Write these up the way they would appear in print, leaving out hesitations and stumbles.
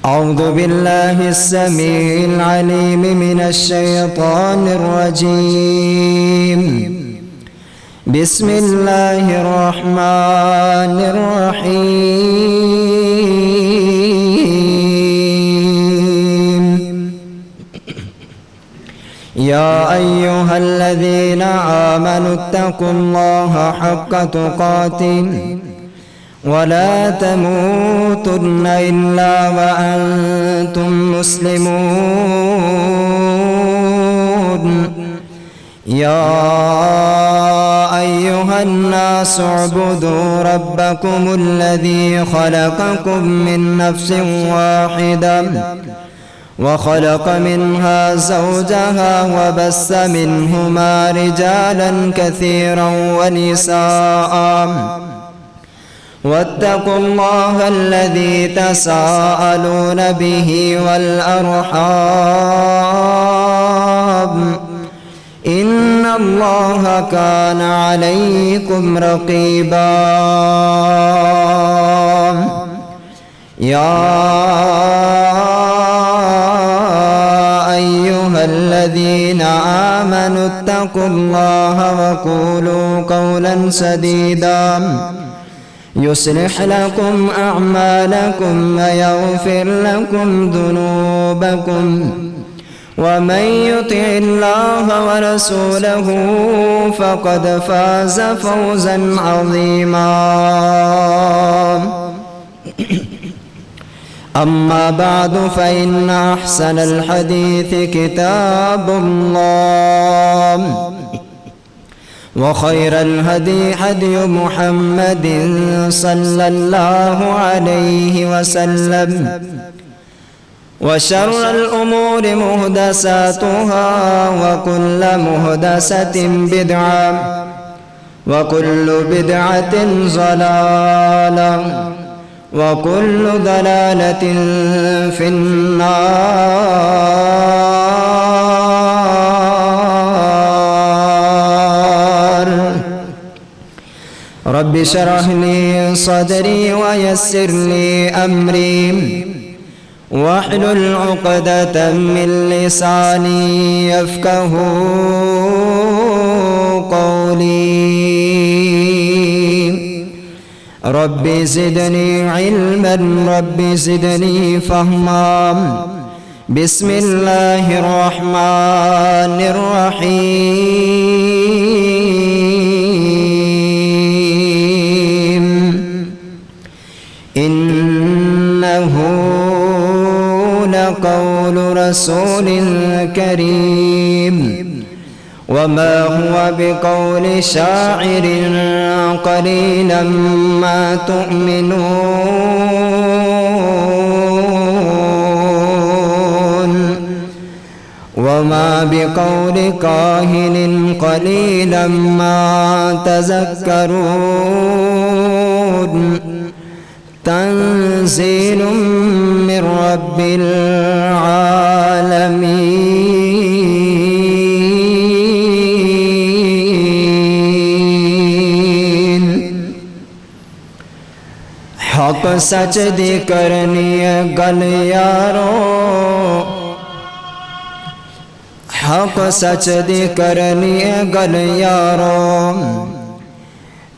أعوذ بالله السميع العليم من الشيطان الرجيم. بسم الله الرحمن الرحيم. يا أيها الذين آمنوا اتقوا الله حق تقاته ولا تموتن إلا وأنتم مسلمون. يا أيها الناس اعبدوا ربكم الذي خلقكم من نفس واحدة وخلق منها زوجها وبث منهما رجالا كثيرا ونساء واتقوا الله الذي تساءلون به والأرحام إن الله كان عليكم رقيبا. يا أيها الذين آمنوا اتقوا الله وقولوا قولا سديدا يصلح لكم أعمالكم ويغفر لكم ذنوبكم ومن يطع الله ورسوله فقد فاز فوزا عظيما. أما بعد فإن أحسن الحديث كتاب الله وخير الهدي هدي محمد صلى الله عليه وسلم وشر الأمور محدثاتها وكل محدثة بدعة وكل بدعة ضلالة وكل ضلالة في النار. رب اشرح لي صدري ويسر لي أمري واحلل عقدة من لساني يفقه قولي. رب زدني علما رب زدني فهما. بسم الله الرحمن الرحيم. إنه لقول رسول كريم وما هو بقول شاعر قليلا ما تؤمنون وما بقول كاهن قليلا ما تذكرون. تنزيل من رب العالمين. حق سچ دی کرنی گل یارو حق سچ دی کرنی گل یارو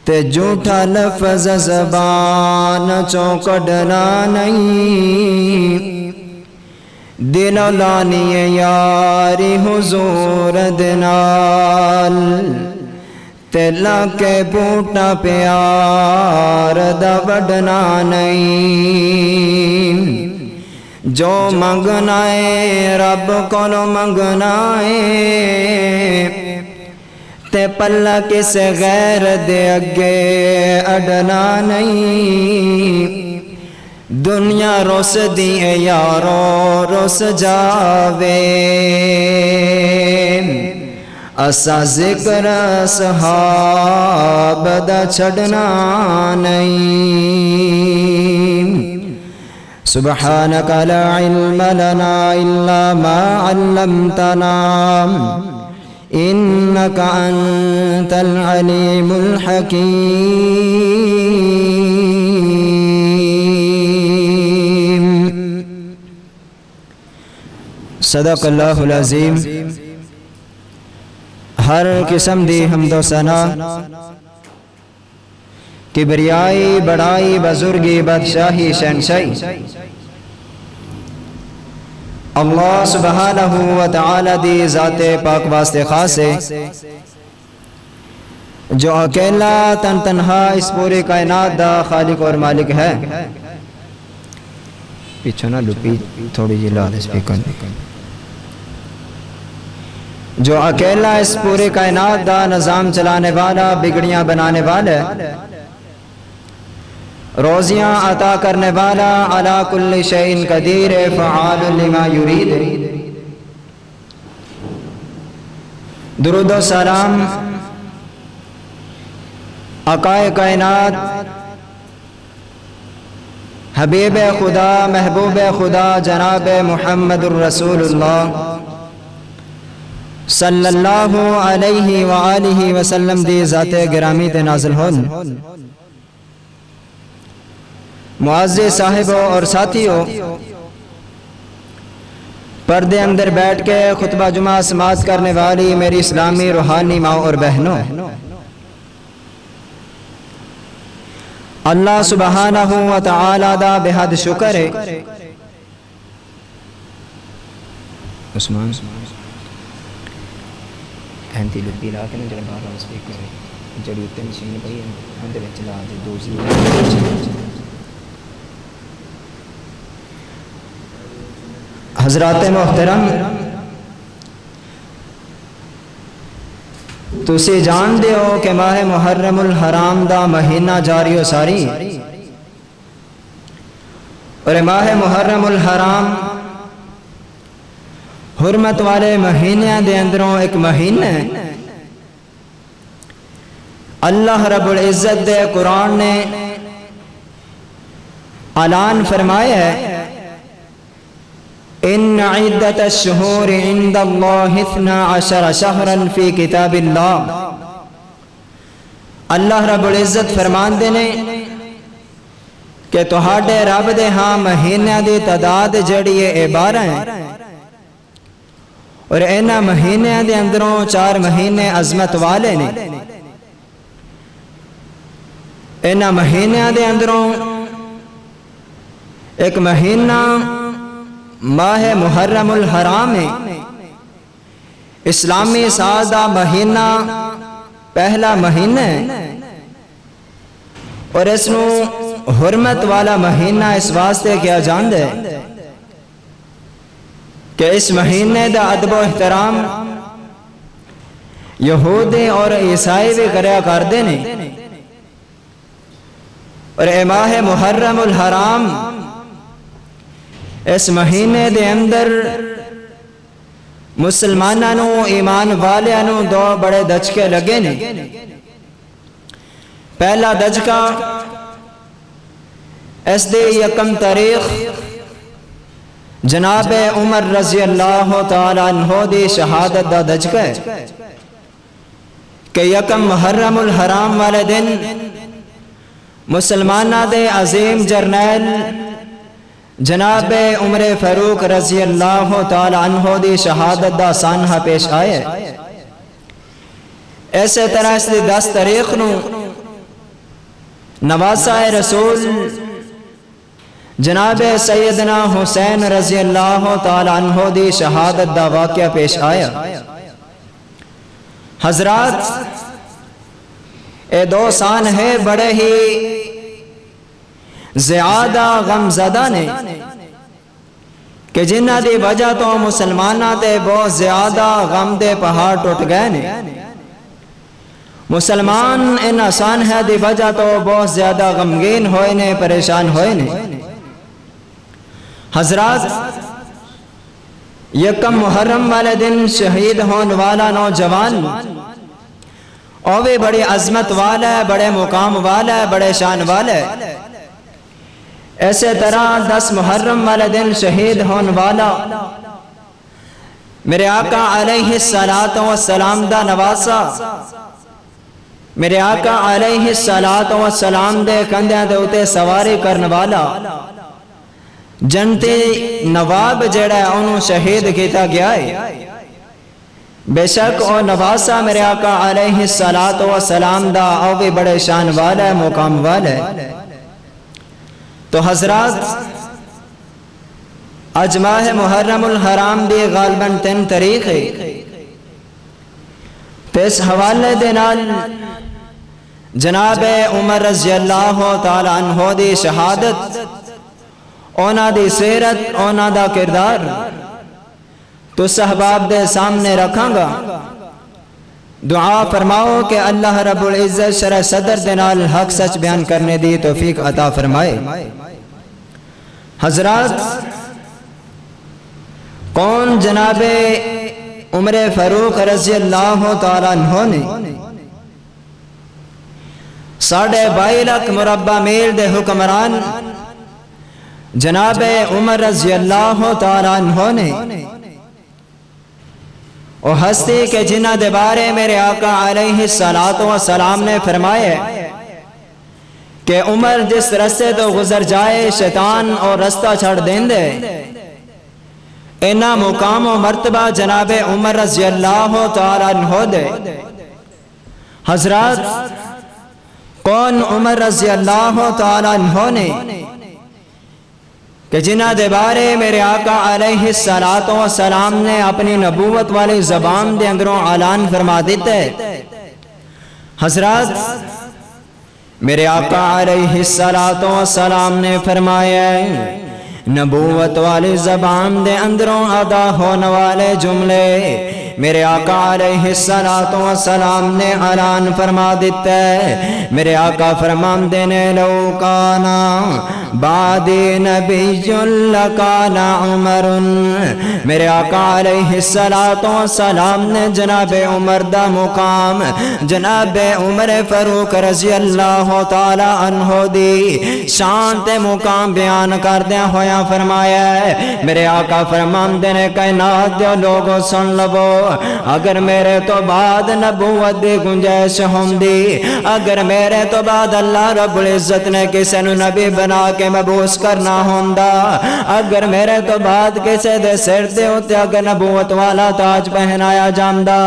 تے جھوٹا لفظ زبان چوں کڈنا نہیں. دل لانی یاری حضور دنال تے لاکے بوٹا پیار دا وڈنا نہیں. جو منگنا ہے رب کولو منگنا ہے تے پلہ کسے غیر دے اگے اڈنا نہیں. دنیا روس دیئے یارو روس جاوے اسا ذکر صحاب دا چھڑنا نہیں. سبحانك لا علم لنا إلا ما علمتنا إنك أنت العليم الحكيم. صدق اللہ العظیم۔ ہر قسم دی حمد و ثنا، کبریائی بڑائی بزرگی بادشاہی شہنشاہی اللہ سبحانہ و تعالی دی ذات پاک واسطے خاص ہے، جو اکیلا تن تنہا اس پورے کائنات دا خالق اور مالک ہے۔ پیچھے نہ لپی تھوڑی جی لاد اسپیکر، جو اکیلا اس پورے کائنات دا نظام چلانے والا، بگڑیاں بنانے والا، روزیاں عطا کرنے والا، علی کل شیء قدیر، فعال لما یرید۔ درود و سلام آقائے کائنات، حبیب خدا، محبوب خدا، جناب محمد الرسول اللہ صلی اللہ علیہ وآلہ وسلم دی ذات گرامی تے نازل ہون۔ معزز صاحبوں اور ساتھیوں، پردے اندر بیٹھ کے خطبہ جمعہ سماعت کرنے والی میری اسلامی روحانی ماں اور بہنوں، اللہ سبحانہ و تعالی دا بہت شکر ہے۔ عثمان اینتی لبی لا کے جڑے باہر سپیکر جڑی اتنے مشین پئی ہے اندر وچ لا دے دوسری۔ حضرات محترم، تسی جان دے ہو کہ ماہ محرم الحرام دا مہینہ جاری و ساری، اور ماہ محرم الحرام حرمت والے مہینے دے اندروں ایک مہینہ ہے۔ اللہ رب العزت دے قرآن نے اعلان فرمایا ہے، ان عدت الشہور عند اللہ 12 شہرا فی کتاب اللہ۔ اللہ رب العزت فرماندے نے کہ تہاڈے رب دے ہاں مہینے دی تعداد جڑی ہے 12 ہیں، اور اینا مہینے دے اندروں 4 مہینے عظمت والے نے۔ اینا مہینے دے اندروں ایک مہینہ ماہ محرم الحرام ہے، اسلامی سال دا مہینہ پہلا مہینہ ہے، اور اس نو حرمت والا مہینہ اس واسطے کیا جاندے کہ اس مہینے دا ادب و احترام یہودی اور عیسائی بھی کریا کردے نے، اور اے ماہ محرم الحرام اس مہینے دے اندر مسلمانانوں ایمان والیانوں 2 بڑے دھچکے لگے نے۔ پہلا دھچکا اس دے 1 تاریخ جناب عمر رضی اللہ تعالی عنہ دی شہادت دا دھچکا ہے کہ 1 محرم الحرام والے دن مسلمانہ دے عظیم جرنیل جناب عمر فاروق رضی اللہ تعالی عنہ دی شہادت دا سانحہ پیش آئے۔ ایسے طرح اس دی 10 تاریخ نو نواسہ رسول جناب سیدنا حسین رضی اللہ تعالی عنہ دی شہادت دا واقعہ پیش آیا۔ حضرات، اے 2 سانحے بڑے ہی زیادہ غم زدہ نے کہ جنہ دی وجہ تو مسلمانہ دے بہت زیادہ غم دے پہاڑ ٹوٹ گئے نے۔ مسلمان ان سانحے دی وجہ تو بہت زیادہ غمگین ہوئے نے، پریشان ہوئے نے۔ حضرات، 1 محرم والے دن شہید ہون والا نوجوان اور بھی بڑی عظمت والا ہے، بڑے مقام والا ہے، بڑے شان والا ہے۔ ایسے طرح 10 محرم والے دن شہید ہون والا میرے آقا علیہ السلام دا نواسا، میرے آقا علیہ السلام دے کندھیاں دے اوتے سواری کرن والا جنتی نواب جڑا ہے انہوں شہید کیتا گیا ہے بے شک او نواسا میرے آقا علیہ السلام دا او بھی بڑے شان والا ہے مقام والا ہے تو حضرات اج ماہ محرم الحرام دی غالباً 3 تاریخ ہے تو اس حوالے دے نال جناب عمر رضی اللہ تعالی عنہ دی شہادت اونا دی سیرت اونا دا کردار تو صحباب دے سامنے رکھاں گا دعا فرماؤ کہ اللہ رب العزت شرح صدر دے نال حق سچ بیان کرنے دی توفیق عطا فرمائے حضرات کون جناب عمر فاروق رضی اللہ تعالیٰ عنہ نے 22.5 لاکھ مربع میل دے حکمران جناب عمر رضی اللہ تعالیٰ عنہ نے او ہستی کے جنہ دے بارے میرے آقا علیہ السلام نے فرمایا کہ عمر جس رستے تو گزر جائے شیطان اور رستہ چھڑ دیں دے اینا مقام و مرتبہ جناب عمر رضی اللہ تعالیٰ عنہ دے حضرات کون عمر رضی اللہ تعالیٰ عنہ نے کہ جنہ دے بارے میرے آقا علیہ السلام نے اپنی نبوت والی زبان دے اندروں اعلان فرما دیتے حضرات میرے آقا علیہ السلام نے فرمایا نبوت والی زبان دے اندروں ادا ہونے والے جملے میرے آقا علیہ السلام نے اعلان فرما دیتا ہے میرے آقا فرمان دینے لو کانا بعدی نبی لکانا عمر میرے آقا علیہ السلام نے جناب عمر دا مقام جناب عمر فاروق رضی اللہ تعالی عنہ دی شان تے مقام بیان کردیا ہویا فرمایا ہے میرے آقا فرمان دینے کائنات دے لوگوں سن لبو اگر میرے تو بعد نبوت دی گنجائش ہوندی اگر میرے تو بعد اللہ رب العزت نے کسی نو نبی بنا کے مبعوث کرنا ہوندا اگر میرے تو بعد کسی دے سر دے ہوتے اگر نبوت والا تاج پہنایا جاندا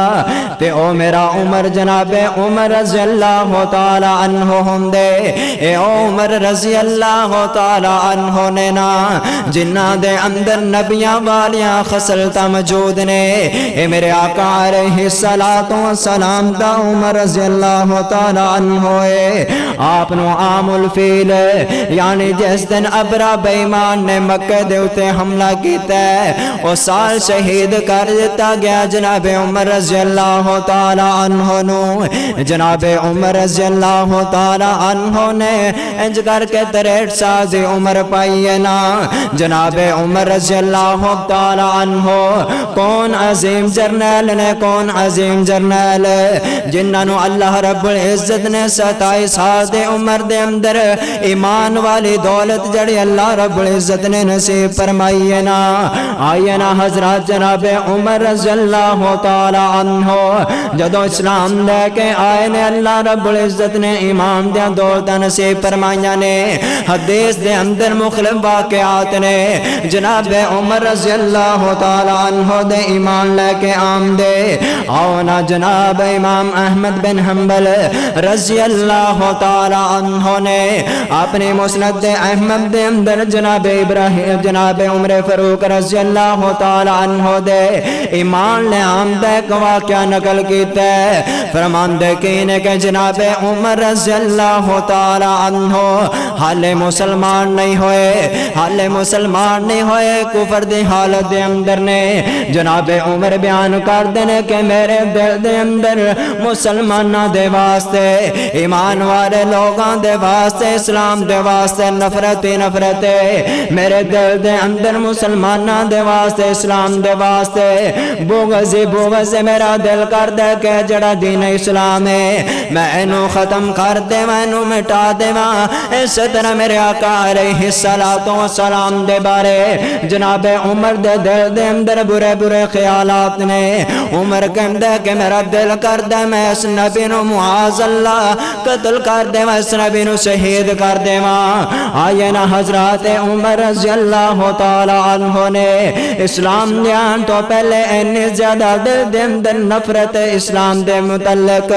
تے او میرا عمر جناب عمر رضی اللہ تعالی عنہ ہوندے اے عمر رضی اللہ تعالی عنہ نے نا جنہ دے اندر نبیاں والیاں خسلتا موجود نے اے میرے آقا علیہ السلام دا عمر رضی اللہ تعالی عنہ آپ نو عام الفیل یعنی جس دن ابرا بیمان نے مکہ دے اتے حملہ کیتا ہے وہ سال شہید کر دیتا گیا جناب عمر رضی اللہ تعالی عنہ نو جناب عمر رضی اللہ تعالی عنہ نے انج کر کے 63 سازی عمر پائی نا جناب عمر رضی اللہ تعالی عنہ کون عظیم جرنیل نے کون عظیم جرنیل جنہاں نو اللہ رب العزت نے 27 سال دے عمر دے اندر ایمان والی دولت جڑی اللہ رب العزت نے نصیب فرمائی ہے نا آئیے نا حضرات جناب عمر رضی اللہ تعالی عنہ جدو اسلام لے کے آئے نے اللہ رب العزت نے ایمان دے دولت نصیب فرمائیاں نے حدیث دے اندر مختلف واقعات نے جناب عمر رضی اللہ تعالی عنہ دے ایمان لے کے آمدے آونا جناب امام احمد بن حنبل رضی اللہ تعالی عنہ نے اپنی مسند احمد دے اندر جناب عمر فاروق رضی اللہ تعالی عنہ دے ایمان لے آمدے ایک واقعہ نقل کیتا ہے فرمان دے کینے کہ جناب عمر رضی اللہ تعالی عنہ حال مسلمان نہیں ہوئے حال مسلمان نہیں ہوئے کفر دی حالت دے اندر نے جناب عمر بیان کر دینے کہ میرے دل دے اندر مسلمانہ دے واسطے ایمان والے لوگاں دے واسطے اسلام دے واسطے نفرت میرے دل دے اندر مسلمانہ دے واسطے اسلام دے واسطے بغض میرا دل کر دے کہ جڑا دین اسلام ہے میں انو ختم کر دے میں انو مٹا دے اس طرح میرے آقا علیہ السلام دے بارے جناب عمر دے دل دے اندر برے خیالات نے عمر کہندے کہ میرا دل کر دے میں اس نبی نو معاذ اللہ قتل کر دیواں اس نبی نو شہید کر دیواں آئے نا حضرات عمر رضی اللہ تعالی عنہ نے اسلام دیان تو پہلے اینی زیادہ دل دے اندر نفرت اسلام دے متعلق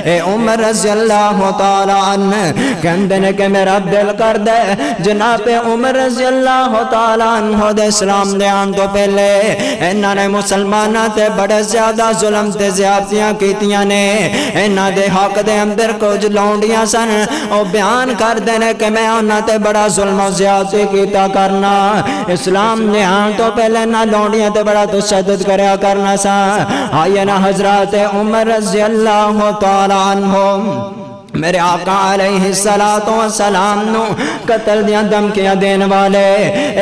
اے عمر رضی اللہ تعالی عنہ کہندے نے کہ میرا دل کر دے جناب عمر رضی اللہ تعالی عنہ دے اسلام دیان تو پہلے انہاں نے مسلماناں تے بڑے زیادہ ظلم تے زیادتیاں کیتیاں نے انہاں دے حق دے اندر کچھ لونڈیاں سن او بیان کر دینے کہ میں انہاں تے بڑا ظلم و زیادتی کیتا کرنا اسلام دیان تو پہلے نہ لونڈیاں تے بڑا تشدد کریا کرنا سا آئیے نا حضرات عمر رضی اللہ تعالی عنہ میرے آقا علیہ السلام نو قتل دیاں دھمکیاں دین والے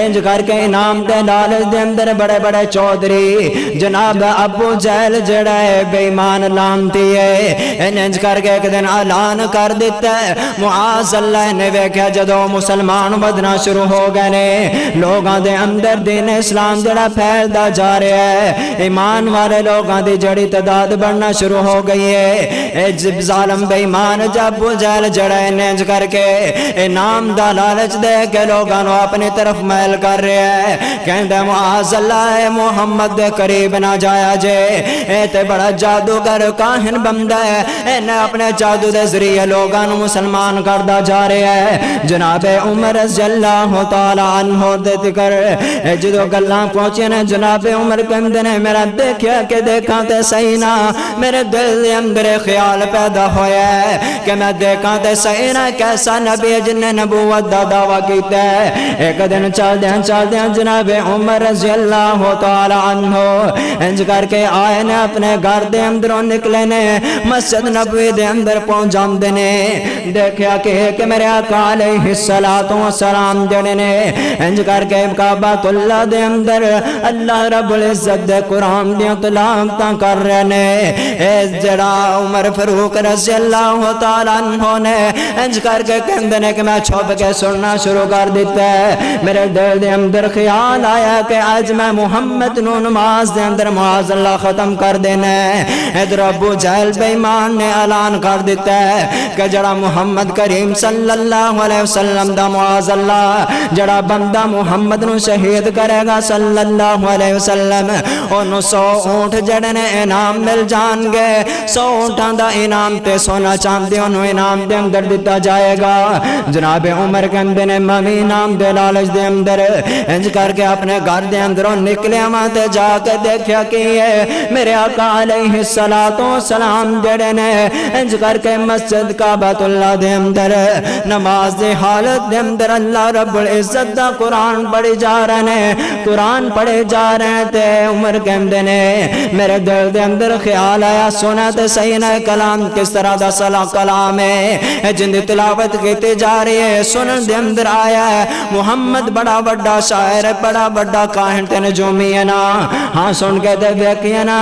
انج کر کے انعام دے لالچ دے اندر بڑے بڑے چودھری جناب ابو جہل جڑا ہے بے ایمان لانتی ہے انج کر کے ایک دن اعلان کر دیتا ہے معاذ اللہ نے ویکھیا جدوں مسلمان بدنا شروع ہو گئے نے لوگاں دے اندر دین اسلام جڑا پھیلدا جا رہا ہے ایمان والے لوگاں دی جڑی تعداد بڑھنا شروع ہو گئی ہے اے ظالم بے ایمان ابو جہل جڑا انج کر کے انعام دا لالچ دے کے لوگاں نو اپنی طرف میل کر رہا ہے کہندا معاذ اللہ محمد دے قریب نہ جایا جے اے تے بڑا جادوگر کاہن بندہ ہے اے اپنے جادو دے ذریعے لوگاں نو مسلمان کردا جا رہا ہے جناب عمر رضی اللہ تعالی عنہ دے ذکر جدوں گلاں پہنچے نے جناب عمر کہندے نے میرا دیکھیا کہ دیکھاں تے صحیح نہ میرے دل دے اندر خیال پیدا ہویا ہے کہ میں دیکھاں تے صحیح نہ کیسا نبی جن نے نبوت دا دعویٰ کیتا ہے ایک دن چل دیاں جناب عمر رضی اللہ تعالی عنہ انج کر کے آئے نے اپنے گھر دے اندروں نکلے نے مسجد نبوی دے اندر پہنچ جاندے نے دیکھیا کہ میرے آقا علیہ السلام جڑے نے انج کر کے کعبۃ اللہ دے اندر اللہ رب العزت دے قرآن دیاں تلاوتاں کر رہے نے اے جڑا عمر فاروق رضی اللہ تعالی عنہ نے انج کر کے کہندے نے کہ میں چھپ کے سننا شروع کر دیتا ہے میرے دل دے اندر خیال آیا کہ آج میں محمد نو نماز دے اندر معاذ اللہ ختم کر دینا ہے ادھر ابو جہل بے ایمان نے اعلان کر دیتا ہے کہ جڑا محمد کریم صلی اللہ علیہ وسلم دا معاذ اللہ جڑا بندہ محمد نو شہید کرے گا صلی اللہ علیہ وسلم انہوں 100 اونٹ جڑے نے انعام مل جان گے 100 اونٹاں دا انعام تے سونا چاندی انہوں انعام دے اندر دیتا جائے گا جناب عمر کے اندر نے ممی انعام دے لالچ دے اندر انج کر کے اپنے گھر دے اندروں نکلے آماتے جا کے دیکھیا کہ یہ میرے آقا علیہ السلام جڑے نے انج کر کے مسجد کعبۃ اللہ دے اندر نماز دے حالت دے اندر اللہ رب العزت دا قرآن پڑھی جا رہے ہیں قرآن پڑھے جا رہے ہیں تے عمر کے اندر نے میرے دل دے اندر خیال آیا سونا تے صحیح نہ کلام کس طرح دا صلاح کلام ہے جن دی تلاوت کیتے جا رہی ہے سنن دے اندر آیا ہے محمد بڑا بڑا شاعر ہے بڑا بڑا کاہن تے نجومی ہے نا ہاں سن کے دے دیکھئے نا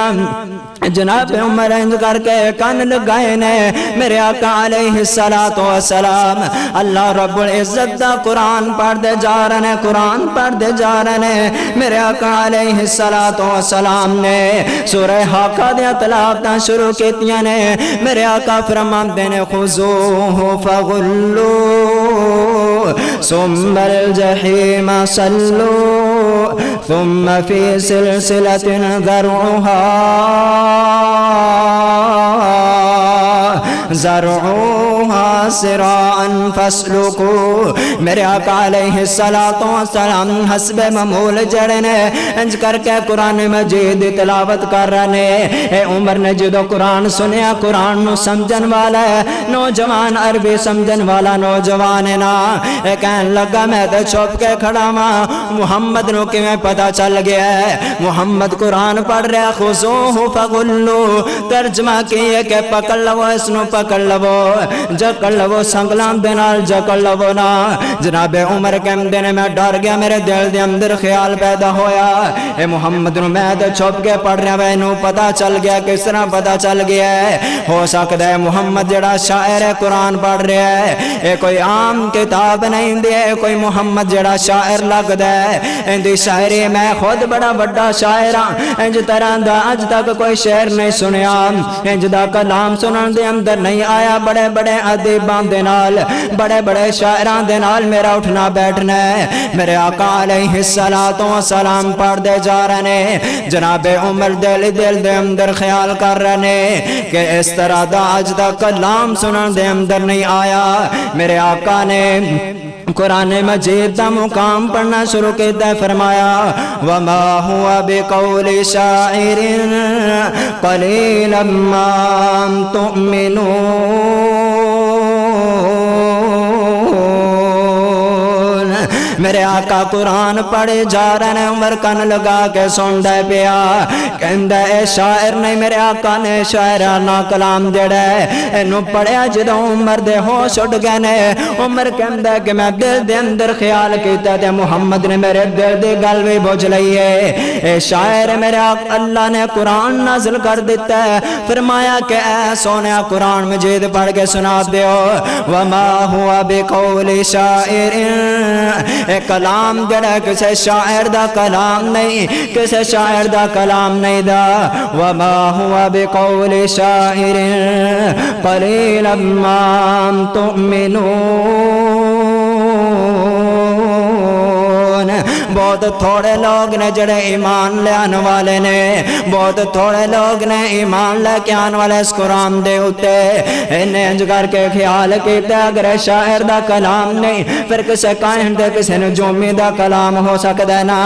جناب عمر انج کر کے کان لگائے نے میرے آقا علیہ السلام اللہ رب العزت دا قرآن پڑھ دے جا رہے ہیں قرآن پڑھ دے جا رہے ہیں میرے آقا علیہ السلام نے سورہ حاقہ دیا تلاوتاں شروع کیتیاں نے میرے آقا فرماندے نے خذوہ فغلو ثم الجحیم صلو ثم فی سلسلۃ ذرعوها سراعا فاسلکو میرے آقا علیہ السلام حسب معمول جڑے نے انج کر کے قرآن مجید تلاوت کر رہے اے عمر نے جدو قرآن سنیا قرآن نو سمجھن والا ہے نوجوان عربی سمجھن والا نوجوان ہے نا اے کہن لگا میں تے چھپ کے کھڑا ماں محمد نو کی میں پتا چل گیا ہے محمد قرآن پڑھ رہا خذوہ فغلو ترجمہ کیے کہ پکڑ لو اس نو پکڑ لو جکڑ لو سنگلام دینال جکڑ لو نا جناب عمر کے اندر میں ڈر گیا میرے دل دے اندر خیال پیدا ہویا اے محمد نو میں تے چھپ کے پڑھ رہا ہے نو پتا چل گیا کس طرح پتا چل گیا ہے ہو سکتا ہے محمد جڑا شاعر ہے قرآن پڑھ رہا ہے اے کوئی عام کتاب نہیں دے کوئی محمد جڑا شاعر لگدا ہے اندی شاعری میں خود بڑا بڑا شاعر ہاں انج طرح دا اج تک کوئی شعر نہیں سنیا انج دا کلام سنن دے اندر نہیں آیا بڑے بڑے ادیباں دے نال بڑے بڑے شاعراں دے نال میرا اٹھنا بیٹھنا ہے میرے آقا علیہ الصلوۃ والسلام پڑھ دے جا رہے نے جناب عمر دل دے اندر خیال کر رہے نے کہ اس طرح دا اج دا کلام سنن دے اندر نہیں آیا میرے آقا نے قرآن مجید دا مقام پڑھنا شروع کیتا فرمایا وما هو بقول شاعر قلیلا ما تؤمنون میرے آقا قرآن پڑھے جا رہے ہیں عمر کن لگا کے سن دے پیا کہندہ اے شاعر نہیں میرے آقا نے شاعرانہ کلام جڑا ہے انہوں پڑھیا جدو عمر دے ہوش اٹھ گئے نے عمر کہندہ کہ میں دل دے اندر خیال کیتا تے محمد نے میرے دل دے گل بھی بوجھ لئی ہے اے شاعر میرے آقا اللہ نے قرآن نازل کر دیتا ہے فرمایا کہ اے سونیا قرآن مجید پڑھ کے سنا دیو وما ہوا بقول شاعر اے کلام جڑا کسے شاعر دا کلام نہیں کسے شاعر دا کلام نہیں دا وما ہوا بقول شاعر قلیلا ما تؤمنون بہت تھوڑے لوگ نے جڑے ایمان لے آنے والے نے بہت تھوڑے لوگ نے ایمان لے کے آنے والے اس قرآن دے ہوتے انہیں انج کر کے خیال کیتے اگر شاعر دا کلام نہیں پھر کسے کائن دے کسے نجومی دا کلام ہو سکتا ہے نا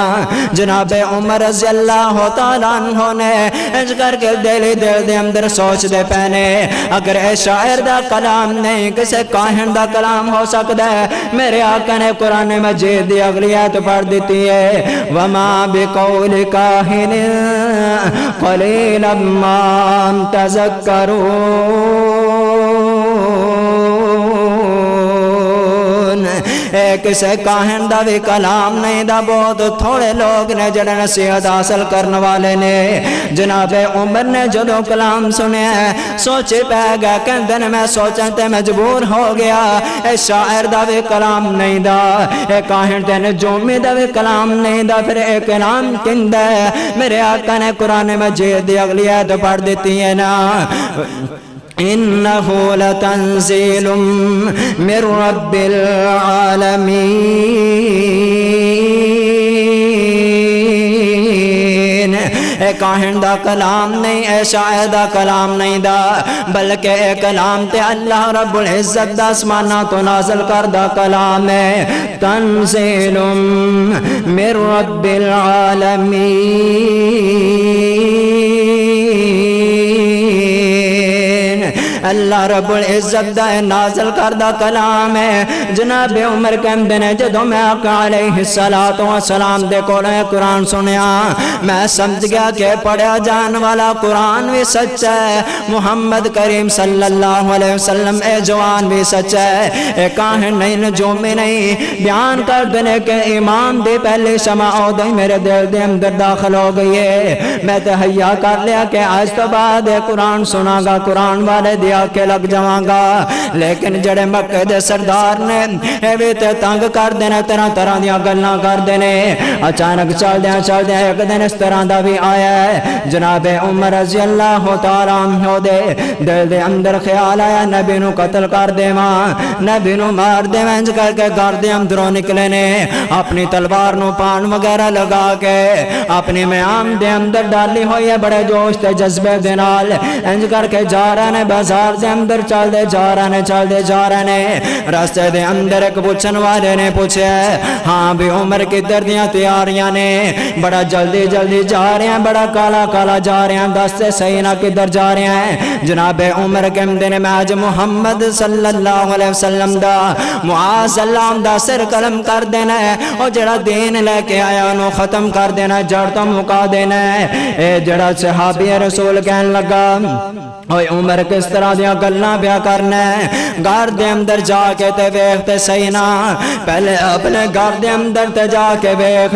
جناب عمر رضی اللہ تعالیٰ عنہ نے انج کر کے دل دے اندر سوچ دے پہنے اگر شاعر دا کلام نہیں کسے کائن دا کلام ہو سکتا ہے میرے آقا نے قرآن مجید دی اگلی آیت پڑھ دیتی وما بقول کاہن قلیلا ما تذکرون ایک سے کاہن دا بھی کلام نہیں دا بہت تھوڑے لوگ نے جڑے نصیحت حاصل کرنے والے نے جناب عمر نے جدو کلام سنے سوچے پہ گیا کہندن میں سوچن تے مجبور ہو گیا اے شاعر دا بھی کلام نہیں دا اے کاہن تے نجومی دا بھی کلام نہیں دا پھر ایک کلام کند ہے میرے آقا نے قرآن مجید دی اگلی آیت پڑھ دیتی ہے نا إنه لتنزيل من رب العالمين اے کاہن دا کلام نہیں اے شاعر دا کلام نہیں دا بلکہ اے کلام تے اللہ رب العزت دا اسمانہ تو نازل کردہ کلام ہے تنزیل من رب العالمین اللہ رب العزت دا نازل کردہ کلام ہے جناب عمر کہندے نے جدو میں آقا علیہ السلام دے کولے قرآن سنیا میں سمجھ گیا کہ پڑھیا جان والا قرآن بھی سچ ہے محمد کریم صلی اللہ علیہ وسلم اے جوان بھی سچ ہے اے کاہن نہیں نجومی نہیں بیان کر دینے کے امام دے پہلے شمع عودہ میرے دل دے اندر داخل ہو گئی ہے میں تحیہ کر لیا کہ آج تو بعد قرآن سنا گا قرآن والے دیا کے لگ جاؤں گا لیکن جڑے مکہ دے سردار نے اے بھی تے تنگ کر دینے طرح طرح دیا گلنا کر دینے اچانک چل دیا ایک دن اس طرح دا بھی آیا ہے جناب عمر رضی اللہ تعالیٰ عنہ دے دل دے اندر خیال آیا نبی نو قتل کر دے ماں نبی نو مار دے منج کر کے گھر دے اندروں نکلے نے اپنی تلوار نو پان وغیرہ لگا کے اپنی میام دے اندر ڈالی ہوئی ہے بڑے جوش تے جذبے دے نال انج کر کے جا رہے نے بازار دے اندر چل دے جا رہے نے راستے دے اندر ایک پوچھن والے نے پوچھے ہاں بھی عمر کدھر دیاں تیاریاں نے بڑا جلدی جا رہے ہیں بڑا کالا جا رہے ہیں دس سے صحیح نہ کدھر جا رہے ہیں جناب عمر کے دن میں آج محمد صلی اللہ علیہ وسلم دا معاذ اللہ دا سر قلم کر دینا ہے اور جڑا دین لے کے آیا انہوں ختم کر دینا ہے جڑ تو مکا دینا ہے اے جڑا صحابی رسول کہن لگا اوہ عمر کس طرح دیا گلنا بیا کرنا ہے گھر دے اندر جا کے تے ویخ تے صحیح نہ پہلے اپنے گھر دے اندر تے جا کے ویخ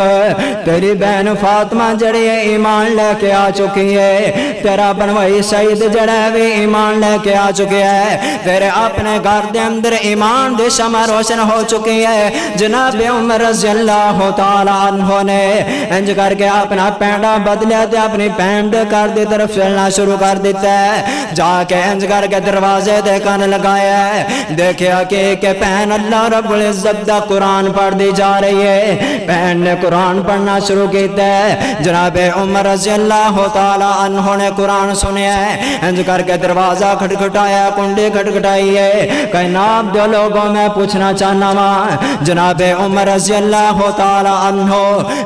تیری بہن فاطمہ جڑی ایمان لے کے آ چکی ہے تیرا بنوائی سعید جڑا بھی ایمان لے کے آ چکی ہے تیرے اپنے گھر دے اندر ایمان دے شمع روشن ہو چکی ہے جناب عمر رضی اللہ تعالیٰ عنہ نے انج کر کے اپنا پینڈا بدلیا تے اپنی پینڈ کر دی طرف چلنا شروع کر دیتا ہے جا کے انج کر کر کے دروازے دے کان لگایا ہے، دیکھیا کہ بہن اللہ رب العزت دا قرآن پڑھ دی جا رہی ہے۔ بہن نے قرآن پڑھنا شروع کیتا ہے، جناب عمر رضی اللہ تعالی عنہ نے قرآن سنیا ہے، انج کر کے دروازہ کھٹکھٹایا، کنڈی کھٹکھٹائی ہے، کہ ناب دو لوگوں میں پوچھنا چاہنا وا جناب عمر رضی اللہ تعالی عنہ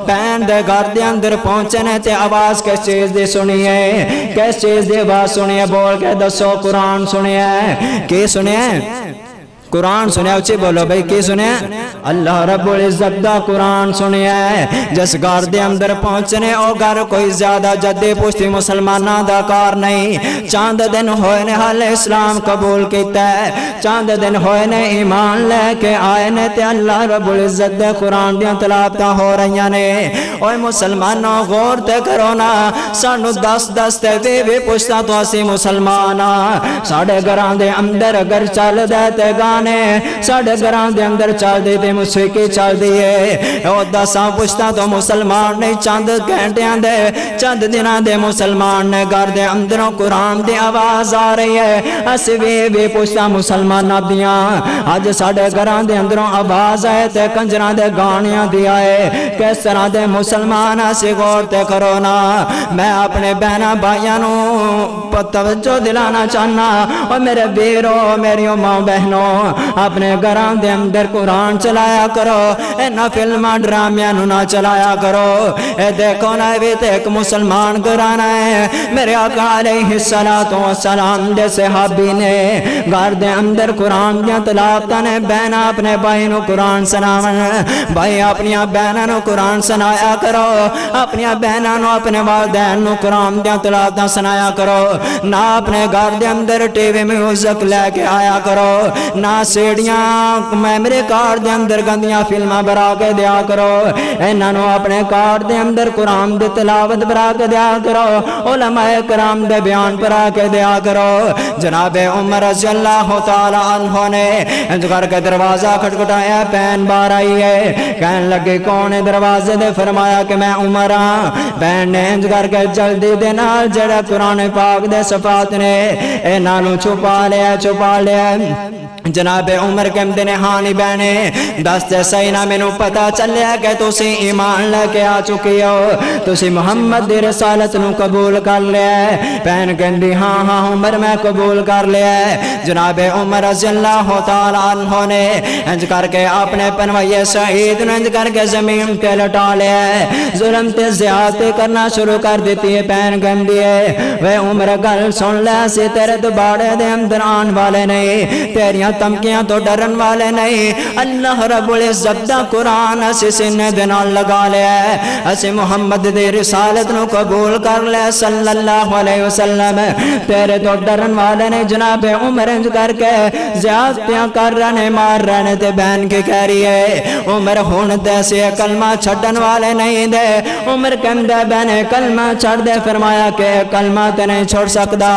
بہن دے گھر دے اندر پہنچنے تے آواز کس چیز دی سنی ہے، کس چیز دی آواز سنی ہے، بول کے دسو قرآن سنیا ہے، کی سنیا ہے؟ قرآن سنیا، اچھی بولو بھئی کی سنیا؟ اللہ رب العزت دا قرآن سنیا ہے۔ جس گھر دے اندر پہنچنے او گھر کوئی زیادہ جدی پوچھتی مسلمانہ دا کار نہیں، چاند دن ہوئے نے حال اسلام قبول کیتا ہے، چاند دن ہوئے نے ایمان لے کے آئے نے تے اللہ رب العزت دے قرآن دیاں تلاوتاں ہو رہیاں نے۔ اوہ مسلمانوں غور تے کرو نا، سانو دس تے بھی پوچھتا تو اسی مسلمانہ، ساڑھے گھراں دے اندر اگر چل دے تے گانے، ساڑھے گھراں دے اندر چل دے تے موسیقی چل دیئے، او دساں پوچھتا تو مسلمان نہیں، چند گھنٹیاں دے چند دناں دے مسلمان نے گھر دے اندروں قرآن دی آواز آ رہی ہے، اسی بھی پوچھتا مسلمان دیاں آج ساڑھے گھراں دے اندروں آواز آئے تے کنجراں دے گانیاں دی آئے، کس طرح دے مسلمان اسی غور تے کرو نا۔ میں اپنے بہنہ بھائیاں نو توجہ دلانا چاہنا، اور میرے بیرو میریوں ماں بہنوں اپنے گھراں دے اندر قرآن چلایا کرو، اے نہ فلمہ ڈرامیاں نو نہ چلایا کرو۔ اے دیکھو نا بھی تے ایک مسلمان گھرانا ہے، میرے آقا علیہ السلام دے صحابی نے گھر دے اندر قرآن دیا تلاوتاں نے بہنہ اپنے بھائی نو قرآن سناون، بھائی اپنی بہنہ نو قرآن سنایا کرو، اپنی بہنہ نو اپنے والدین نو قرآن دیا تلاوتاں سنایا کرو، نہ اپنے گھر دے اندر ٹی وی میوزک لے کے آیا کرو، نہ سیڑیاں میمری کارڈ دے اندر گندیاں فلمہ برا کے دیا کرو، انہاں نو اپنے کارڈ دے اندر قرآن دے تلاوت برا کے دیا کرو، علماء کرام دے بیان برا کے دیا کرو۔ جناب عمر رضی اللہ تعالی عنہ نے انج کر کے دروازہ کھٹکھٹایا، بہن باہر آئی ہے، کہنے لگے کون ہے دروازے دے؟ فرمایا کہ میں عمر ہاں۔ بہن نے انج کر کے جلدی دے نال جڑا قرآن پاک دے صفات نے انہاں نو چھپا لیا۔ جناب عمر کہندے نے ہاں نہیں بہنے دستے صحیح نہ مینوں پتا چلیا کہ تسی ایمان لے کے آ چکی ہو، تسی محمد دی رسالت نو قبول کر لیا ہے۔ بہن کہندی ہاں عمر میں قبول کر لیا ہے۔ جناب عمر رضی اللہ تعالی عنہ نے انج کر کے اپنے پنویے شہید نے انج کر کے زمین پہ لٹا لیا ہے، ظلم تے زیادتی کرنا شروع کر دیتی ہے۔ بہن کہندی ہے وے عمر گل سن لے، سی تیرے دباڑے دے اندر آن والے نہیں، تیریاں تمکیاں تو ڈرن والے نہیں، اللہ رب العزت دا قرآن اسی سینے دے نال لگا لیا ہے، اسی محمد دی رسالت نو قبول کر لے صلی اللہ علیہ وسلم، تیرے تو ڈرن والے نہیں۔ جناب عمر انج کر کے زیادتیاں کر رہنے مار رہنے تے بہن کی کہہ رہی ہے عمر ہون دے سے کلمہ چھڑن والے نہیں دے۔ عمر کہندے بہنے کلمہ چھڑ دے، فرمایا کہ کلمہ تے نہیں چھوڑ سکدا،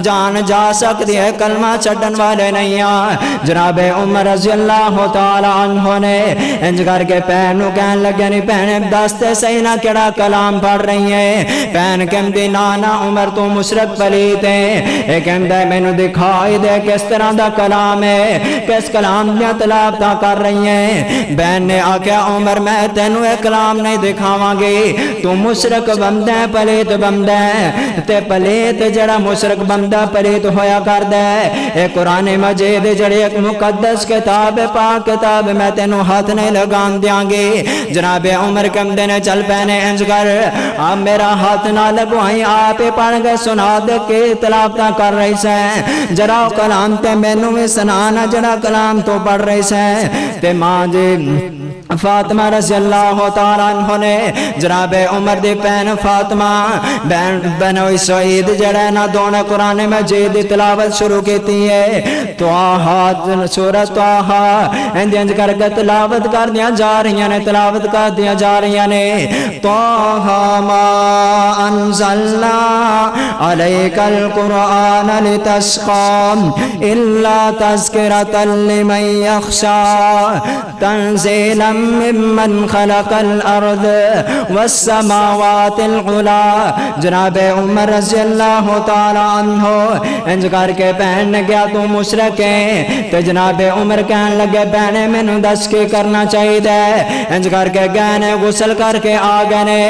جان جا سکتی ہے، کلمہ چھڑن والے نہیں آ۔ جناب عمر رضی اللہ تعالی عنہ نے انج کر کے بہن نو کہن لگے نہیں بہن دستے صحیح نہ کیڑا کلام پڑھ رہی ہے؟ بہن کہندی نا عمر تو مشرک پلیت ہے، اے کہندا مینوں دکھائی دے کس طرح دا کلام ہے، کس کلام دی تلاوتاں کر رہی ہیں؟ بہن نے آکھیا عمر میں تینوں اے کلام نہیں دکھاواں گی، تو مشرک بندہ ہے، پلیت بندہ ہے، تے پلیت جڑا مشرک بندہ پلیت ہویا کردا ہے، اے قرآن مجید جڑی ایک مقدس کتاب پاک کتاب میں تینوں ہاتھ نہیں لگان دیاں گی۔ جناب عمر کہندے نے چل پہنے انج کر آپ میرا ہاتھ نہ لگوائیں، آپ پڑھ گئے سنا دے کے تلاوتاں کر رہی سے، جڑا کلام تے مینوں بھی سنانا جڑا کلام تو پڑھ رہی سے۔ تے ماں جی فاطمہ رضی اللہ تعالی عنہ نے جناب عمر دی بہن فاطمہ بنو اسرائیل جڑا نہ دونوں قرآن مجید دی تلاوت شروع کیتی ہے، تو سورۃ طٰہٰ انج کر کے تلاوت کر دیا جا رہی نے تلاوت کر دیا جا رہی نے طٰہٰ ما انزلنا علیک القرآن لتشقى الا تذکرۃ لمن یخشی تنزیلا ممن خلق الارض والسماوات العلی جناب عمر رضی اللہ تعالی عنہ انج کر کے بہن نے کیا تو مشرک ہے تو جناب عمر کہنے لگے بہنے میں نو دس کے کرنا چاہیے دے انج کر کے گہنے غسل کر کے آ گئے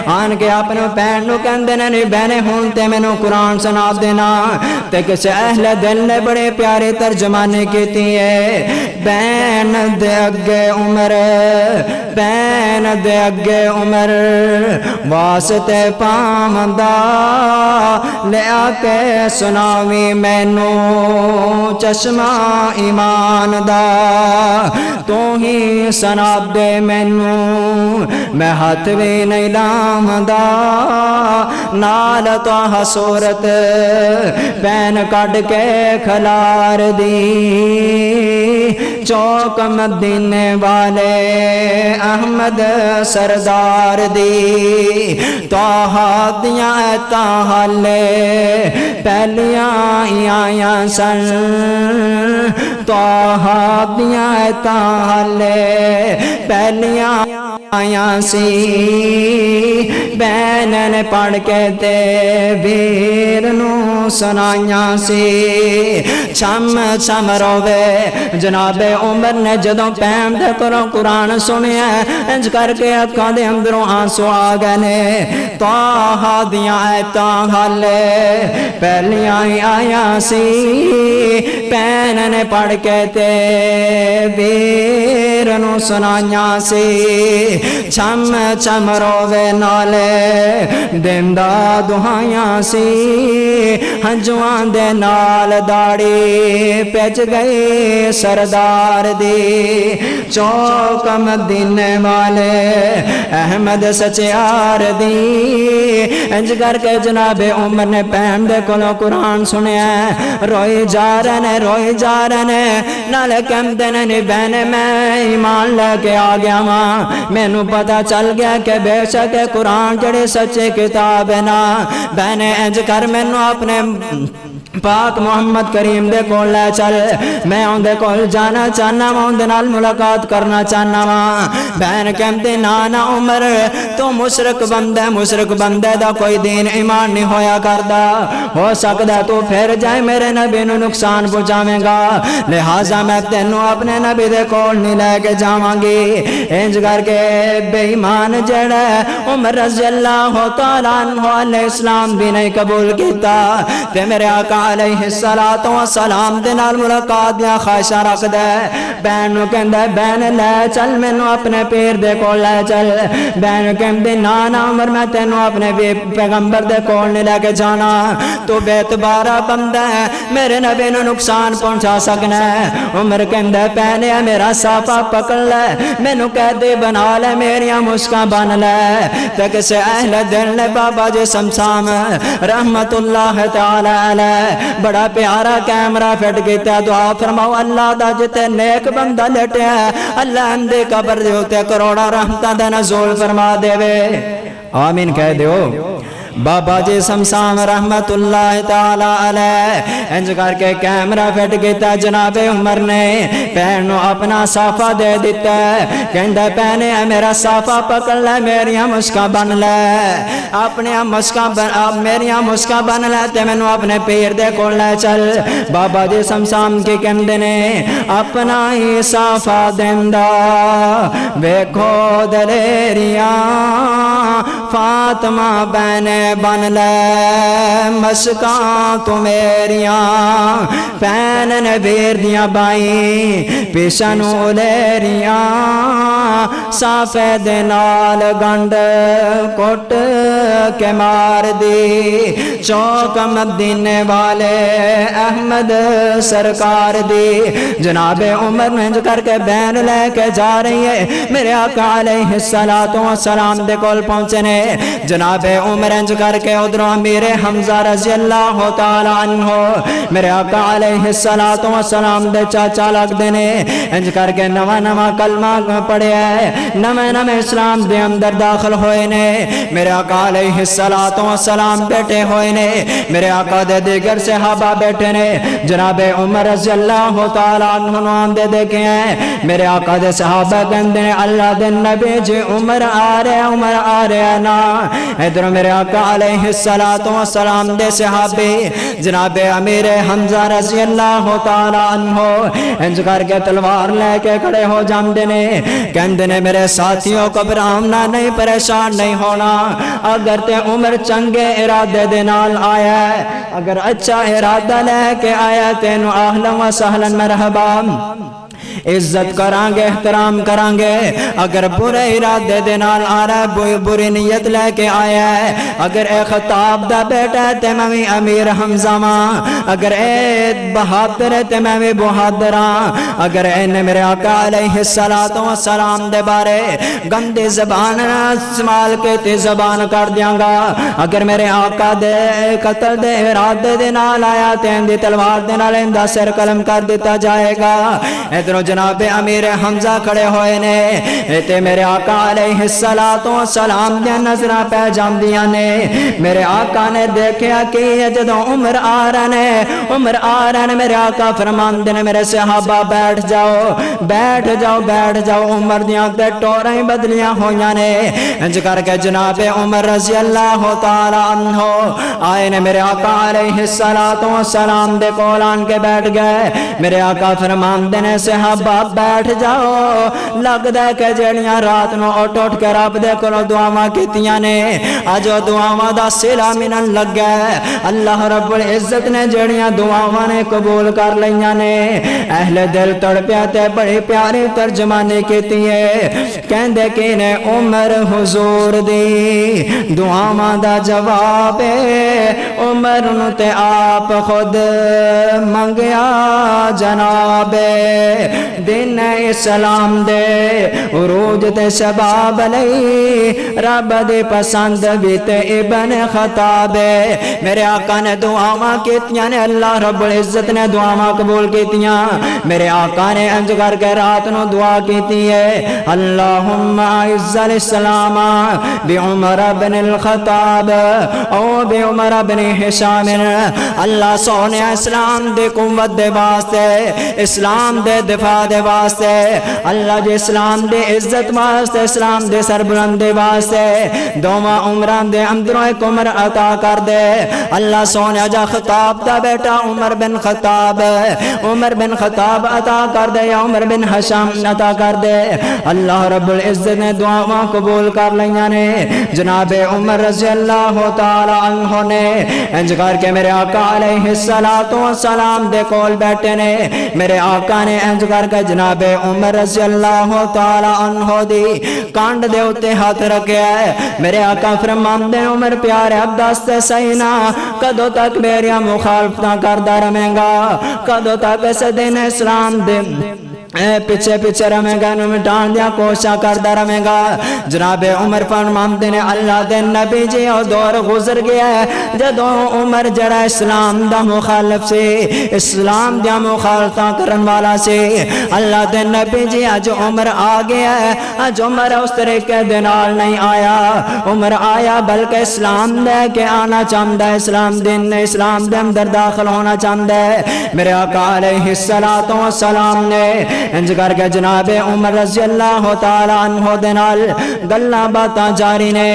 آن کے اپنے بہن نو کہندے نے نہیں بہنے ہون تے میں نو قرآن سنا دینا تے کسے اہل دل نے بڑے پیارے ترجمانے کیتی ہے بہن دے اگے عمر بہن دے اگے عمر واسطے پامدہ لے آکے سناوی مینو چشمہ ایمان دا تو ہی سنا دے مینو میں ہاتھ بھی نہیں لام دا نال طٰہٰ سورت پین کٹ کے کھلار دی چوک مدینے والے احمد سردار دی طٰہٰ دیاں طٰہٰ لے پہلیاں آیاں سن طٰہٰ دیاں طٰہٰ لے پہلیاں آیاں سی بہن نے پڑھ کے تے ویر نو سنائیاں سی چھم چھم روے جناب عمر نے جدوں پہن دے کرو قرآن سنیا انج کر کے اکھاں دے اندروں آنسو آ گئے نے طٰہٰ دیاں طٰہٰ لے پہلیاں آیاں سی بہن نے پڑھ کے تے ویر نو سنائیاں سی چھم چھم روے نالے دیندہ دہائیاں سی ہنجوان دے نال داڑی پیچ گئی سردار دی چوک مدینے والے احمد سچیار دی انج کر کے جناب عمر نے پہن دے کلو قرآن سنیا روئی جا رہے نے نالے کم دن نہیں بہنے میں ایمان لے کے آ گیا ماں میں نو پتا چل گیا کہ بے شک قرآن جڑے سچے کتاب ہے نا بہنے انج کر میں نو اپنے پاک محمد کریم دے کول لے چل میں ان دے کول جانا چاہنا وا ان دے نال ملاقات کرنا چاہنا وا بہن کہندے نانا عمر تو مشرک بندے دا کوئی دین ایمان نہیں ہویا کردا ہو سکدا تو پھر جائے میرے نبی نو نقصان پہنچاویں گا لہذا میں تینوں اپنے نبی دے کول نہیں لے کے جاواں گی انج کر کے بے ایمان جڑا عمر رضی اللہ تعالی عنہ علیہ السلام بھی نہیں قبول کیتا تے میرے آقا علیہ السلام دے نال ملاقات دیا خواہشاں رکھ دے بہن نو کہندا بہن لے چل مینوں اپنے پیر دے کول لے چل بہن کہندی نا عمر میں تینوں اپنے پیغمبر دے کول نہیں لے کے جانا تو بے اعتبارا بندہ ہے میرے نبی نو نقصان پہنچا سکنا ہے عمر کہندا بہن میرا صافا پکڑ لے مینوں قیدی بنا لے میریاں مشکاں بن لے تے کسے اہل دل نے بابا جی سمسام رحمت اللہ تعالی علیہ بڑا پیارا کیمرہ فٹ کیتا دعا فرماؤ اللہ دا جتے نیک بندہ لیٹے ہے اللہ اندے قبر دے ہوتے کروڑا رحمتہ دا نزول فرما دے وے آمین کہہ دیو بابا جی سمسام رحمت اللہ تعالی علیہ انج کر کے کیمرہ فٹ کیتا جناب عمر نے پہن نو اپنا صافہ دے دیتا ہے کہندا پہنے میرا صافہ پکڑ لے میریاں مشکاں بن لے اپنے میریاں مشکاں بن لے تے مینوں اپنے پیر دے کول لے چل بابا جی سمسام کے کہندے نے اپنا ہی صافہ دیندا ویکھو دلیریاں فاطمہ بہنے بن لے مشکاں تو میریاں پین نبیر دیاں بائی پیشنو لیریاں صافے دے نال گنڈ کٹ کے مار دی چوک مدینے والے احمد سرکار دی جناب عمر منج کر کے بین لے کے جا رہی ہے میرے آقا علیہ السلام دے کول پہنچنے جناب عمر انج کر کے ادھر امیر حمزہ رضی اللہ تعالی عنہ میرے آقا علیہ السلام دے چاچا لگ دینے انج کر کے نواں نواں کلمہ پڑھے نویں اسلام دے اندر داخل ہوئے نے میرے آقا علیہ السلام بیٹھے ہوئے نے میرے آقا دے دیگر صحابہ بیٹھے نے جناب عمر رضی اللہ تعالی عنہ آمدے دیکھے ہیں میرے آقا دے صحابہ کہندے نے اللہ دے نبی جی عمر آ رہے نا ادھر میرے آقا علیہ السلام دے صحابی جناب امیر حمزہ رضی اللہ تعالی عنہ انج کر کے تلوار لے کے کھڑے ہو جاندے نے کہندے نے میرے ساتھیوں گھبرانا نہیں پریشان نہیں ہونا اگر تے عمر چنگے ارادے دے نال آیا ہے اگر اچھا ارادہ لے کے آیا تینو اہلا و سہلا مرحبا عزت کرانگے احترام کرانگے اگر برے ارادے دے نال آ رہا ہے بری نیت لے کے آیا ہے اگر اے خطاب دا بیٹا ہے تے میں بھی امیر حمزہ ماں اگر اے بہادر ہے تے میں بھی بہادر ہاں اگر اے نے میرے آقا علیہ السلام دے بارے گندی زبان استعمال کے تے زبان کر دیاں گا اگر میرے آقا دے قتل دے ارادے دے نال آیا تے اندی تلوار دے نال اندہ سر قلم کر دیتا جائے گا ادھر جناب امیر حمزہ کھڑے ہوئے نے تے میرے آقا علیہ السلام دے نظرہ پہ جام دیا نے میرے آقا نے دیکھیا کہ جدو عمر آ رہا نے میرے آقا فرمان دینے میرے صحابہ بیٹھ جاؤ عمر دیاں تے ٹوریں بدلیاں ہویاں نے انج کر کے جناب عمر رضی اللہ تعالی عنہ آئے نے میرے آقا علیہ السلام دے کولان کے بیٹھ گئے میرے آقا فرمان دینے صحابہ بیٹھ جاؤ لگ دے کہ جڑیاں رات نو اٹھ کے رب دے کولو دعاواں کیتیاں نے اج او دعاواں دا صلہ منن لگ گئے اللہ رب العزت نے جڑیاں دعاواں نے قبول کر لیاں نے اہل دل تڑپیا تے بڑی پیاری ترجمانی کیتی ہے کہندے کہ نے عمر حضور دی دعاواں دا جواب عمر نو تے آپ خود منگیا جناب دن اسلام دے عروج تے شباب لئی رب دے پسند بیت ابن خطاب میرے آقا نے دعاواں کیتیاں نے اللہ رب العزت نے دعاواں قبول کیتیاں میرے آقا نے انج کر کے رات نو دعا کیتی ہے اللہم اعز الاسلام بعمر بن الخطاب او بعمر بن حشام اللہ سونے اسلام دے قوت دے واسطے اسلام دے دفاع دے واسطے اللہ جے اسلام دے عزت واسطے اسلام دے سربلند دے واسطے دوما عمران دے اندروں ایک عمر عطا کر دے اللہ سونے جا خطاب دا بیٹا عمر بن خطاب عطا کر دے یا عمر بن حشام عطا کر دے اللہ رب العزت نے دعاواں قبول کر لیاں نے جناب عمر رضی اللہ تعالی عنہ نے انج کر کے میرے آقا علیہ السلام دے کول بیٹھے نے میرے آقا نے انج کر کے جناب عمر رضی اللہ تعالی عنہ دی کانڈ دے اتے ہاتھ رکھیا ہے میرے آقا فرماندے عمر پیارے اب دست سینا کدو تک میریا مخالفتاں کردہ رمیں گا کدو تک اس دین اسلام دے پیچھے رمیں گا مٹان دیا کوشاں کردہ رمیں گا جناب عمر فرماندے نے اللہ دے نبی جی او دور گزر گیا ہے جدو عمر جڑا اسلام دا مخالف سے اسلام دیا مخالفتاں کرن والا سے اللہ دے نبی جی اج عمر آ گیا ہے اج عمر اس طریقے دنال نہیں آیا عمر آیا بلکہ اسلام دے کے آنا چاہتا ہے اسلام دین اسلام دے اندر داخل ہونا چاہتا ہے میرے آقا علیہ السلام نے انج کر کے جناب عمر رضی اللہ تعالی عنہ دنال گلاں باتاں جاری نے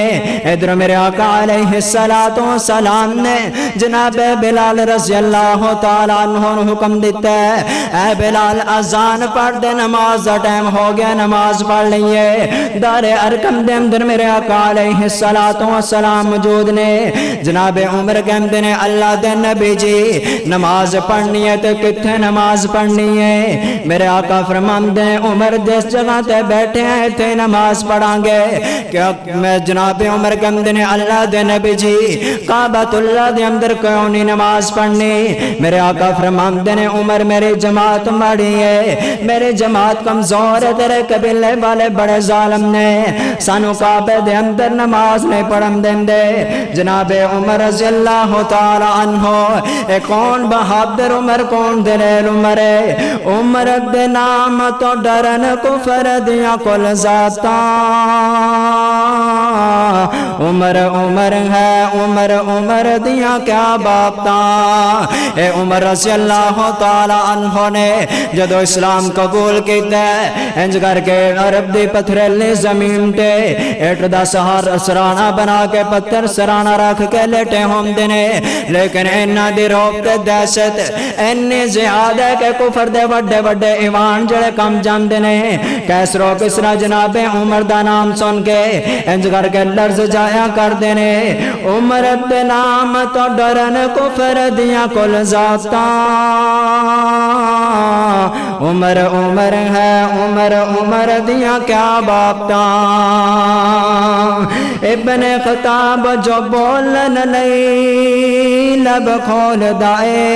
ادھر میرے آقا علیہ السلام نے جناب بلال رضی اللہ تعالی عنہ نے حکم دیتا ہے اے بلال اذان پڑھ دے نماز دا ٹائم ہو گیا نماز پڑھ لئیے دار ارکم دے اندر میرے آقا علیہ السلام موجود نے جناب عمر کہندے نے اللہ دے نبی جی نماز پڑھنی ہے تے کتھے نماز پڑھنی ہے میرے آقا آقا فرماندے عمر جس جگہ تے بیٹھے ہیں تے نماز پڑھاں گے کہ میں جناب عمر کمدنے اللہ دے نبی جی کعبۃ اللہ دے اندر کیوں نہیں نماز پڑھنی؟ میرے آقا فرماندے نے عمر میری جماعت ماڑی ہے، میری جماعت کمزور ہے، تیرے قبیلے والے بڑے ظالم نے سانو کعبے دے اندر نماز نہیں پڑھن دیندے۔ جناب عمر رضی اللہ تعالی عنہ اے کون بہادر عمر کون دلیل عمر ہے؟ عمر دے نام تو ڈرن کفر دیا کل ذاتاں، عمر عمر ہے عمر عمر دیا کیا باپتاں۔ اے عمر رضی اللہ تعالی عنہ نے جدو اسلام قبول کیتا ہے انج کر کے عرب دی پتھریلی زمین تے ایٹ دا سرانہ بنا کے پتھر سرانہ رکھ کے لیٹے ہوں دینے، لیکن انہاں دی روب تے دہشت اینی زیادہ ہے کہ کفر دے وڈے وڈے ایوان جڑے کم جان دینے۔ کیسر و کسرا جناب عمر دا نام سن کے انج کر کے لرز جایا کر دینے۔ عمر دے نام تو ڈرن کفر دیا کل ذاتاں، عمر عمر ہے عمر عمر دیا کیا باپتاں۔ ابن خطاب جو بولن لئی لب کھول دائے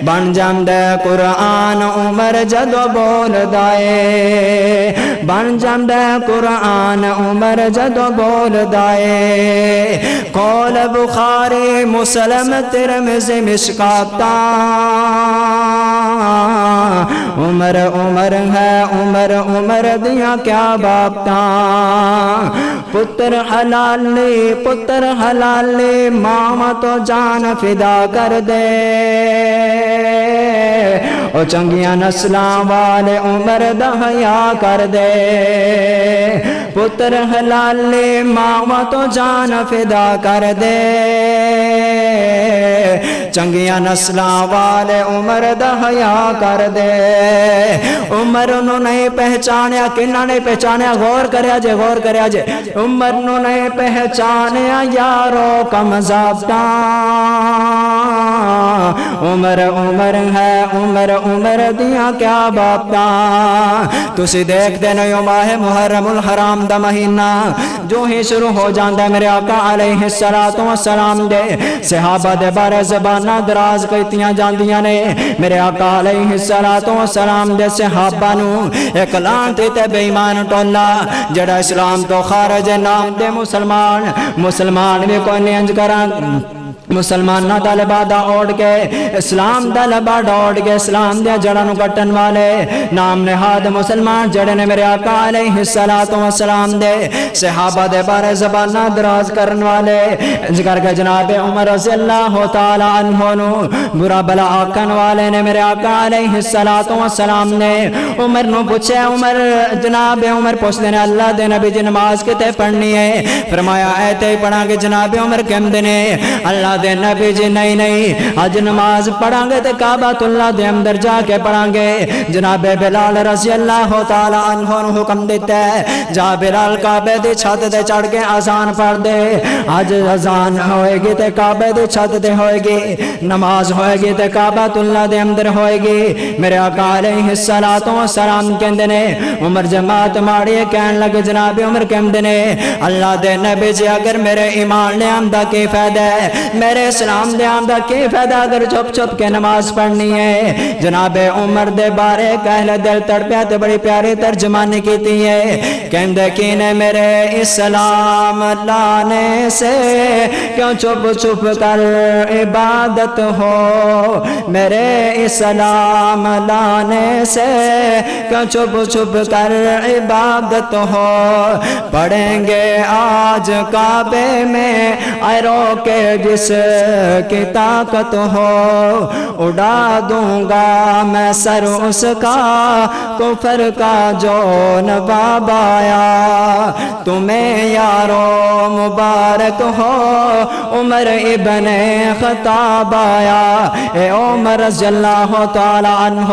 بن جاندے قرآن عمر جدو بول دائے، بن جاندے قرآن عمر جدو بول دائے۔ قول بخاری مسلم ترمذی مشکاتاں، عمر عمر ہے عمر عمر دیا کیا باپتاں۔ پتر حلالی ماما تو جان فدا کر دے، او چنگیاں نسلاں والے عمر دا حیا کر دے۔ پتر حلالی ماما تو جان فدا کر دے، چنگیاں نسلاں والے عمر دا حیا کر دے۔ عمر نو نہیں پہچانیا، کنہ نہیں پہچانیا؟ غور کریا جے غور کریا جے۔ عمر نو نہیں پہچانیا یارو کم ضابطہ، عمر عمر ہے عمر عمر دیا کیا باپتاں۔ تسی دیکھ دے نو ماہ محرم الحرام دا مہینہ جو ہی شروع ہو جاندہ ہے، میرے آقا علیہ السلام دے صحابہ دے بارے زبانہ دراز کیتیاں جاندیاں نے۔ میرے آقا علیہ السلام دے صحابہ نو ایک لانتی تے بے ایمان ٹولا جڑا اسلام تو خارج نام دے مسلمان بھی کوئی نہیں انج کران، مسلمانہ دا لبادہ اوڑ کے اسلام دا لبادہ اوڑ کے اسلام دیا جڑانو کٹن والے نام نہاد مسلمان جڑے نے میرے آقا علیہ السلام دے صحابہ دے بارے زبانہ دراز کرن والے ذکر کے جناب عمر رضی اللہ تعالی عنہ نو برا بلا آکن والے نے میرے آقا علیہ السلام نے عمر نو پوچھے، عمر جناب عمر پوچھ دینے اللہ دے نبی جی نماز کتے پڑھنی ہے؟ فرمایا ایتے ہی پڑھا گے جناب عمر کم دینے اللہ دے نبی جی نہیں آج نماز پڑھاں گے تے کعبۃ اللہ دے اندر جا کے پڑھاں گے۔ جناب بلال رضی اللہ تعالی عنہ نے حکم دیتا ہے جا بلال کعبے دی چھت تے چڑھ کے اذان پڑھ دے، آج اذان ہوئے گی تے کعبے دی چھت تے ہوئے گی، نماز ہوئے گی تے کعبۃ اللہ دے اندر ہوئے گی۔ میرے آقا علیہ السلام کہندے نے عمر جماعت ماڑی کہن لگے جناب عمر کہندے نے اللہ دے نبی جی اگر میرے ایمان لے آمدہ کی فائدہ ہے، میرے اسلام دے آمدہ کی فائدہ اگر چھپ چھپ کے نماز پڑھنی ہے؟ جناب عمر دے بارے کہلے دل تڑپیا تے بڑی پیاری ترجمانی کیتی ہے، کہندے کینے میرے اسلام لانے سے کیوں چھپ چھپ کر عبادت ہو، میرے اسلام لانے سے کیوں چھپ چھپ کر عبادت ہو، پڑھیں گے آج کعبے میں ایرو کے جس کی طاقت ہو، اڑا دوں گا میں سر اس کا کفر کا جو نواب آیا، تمہیں یارو مبارک ہو عمر ابن خطاب آیا۔ اے عمر رضی اللہ تعالی عنہ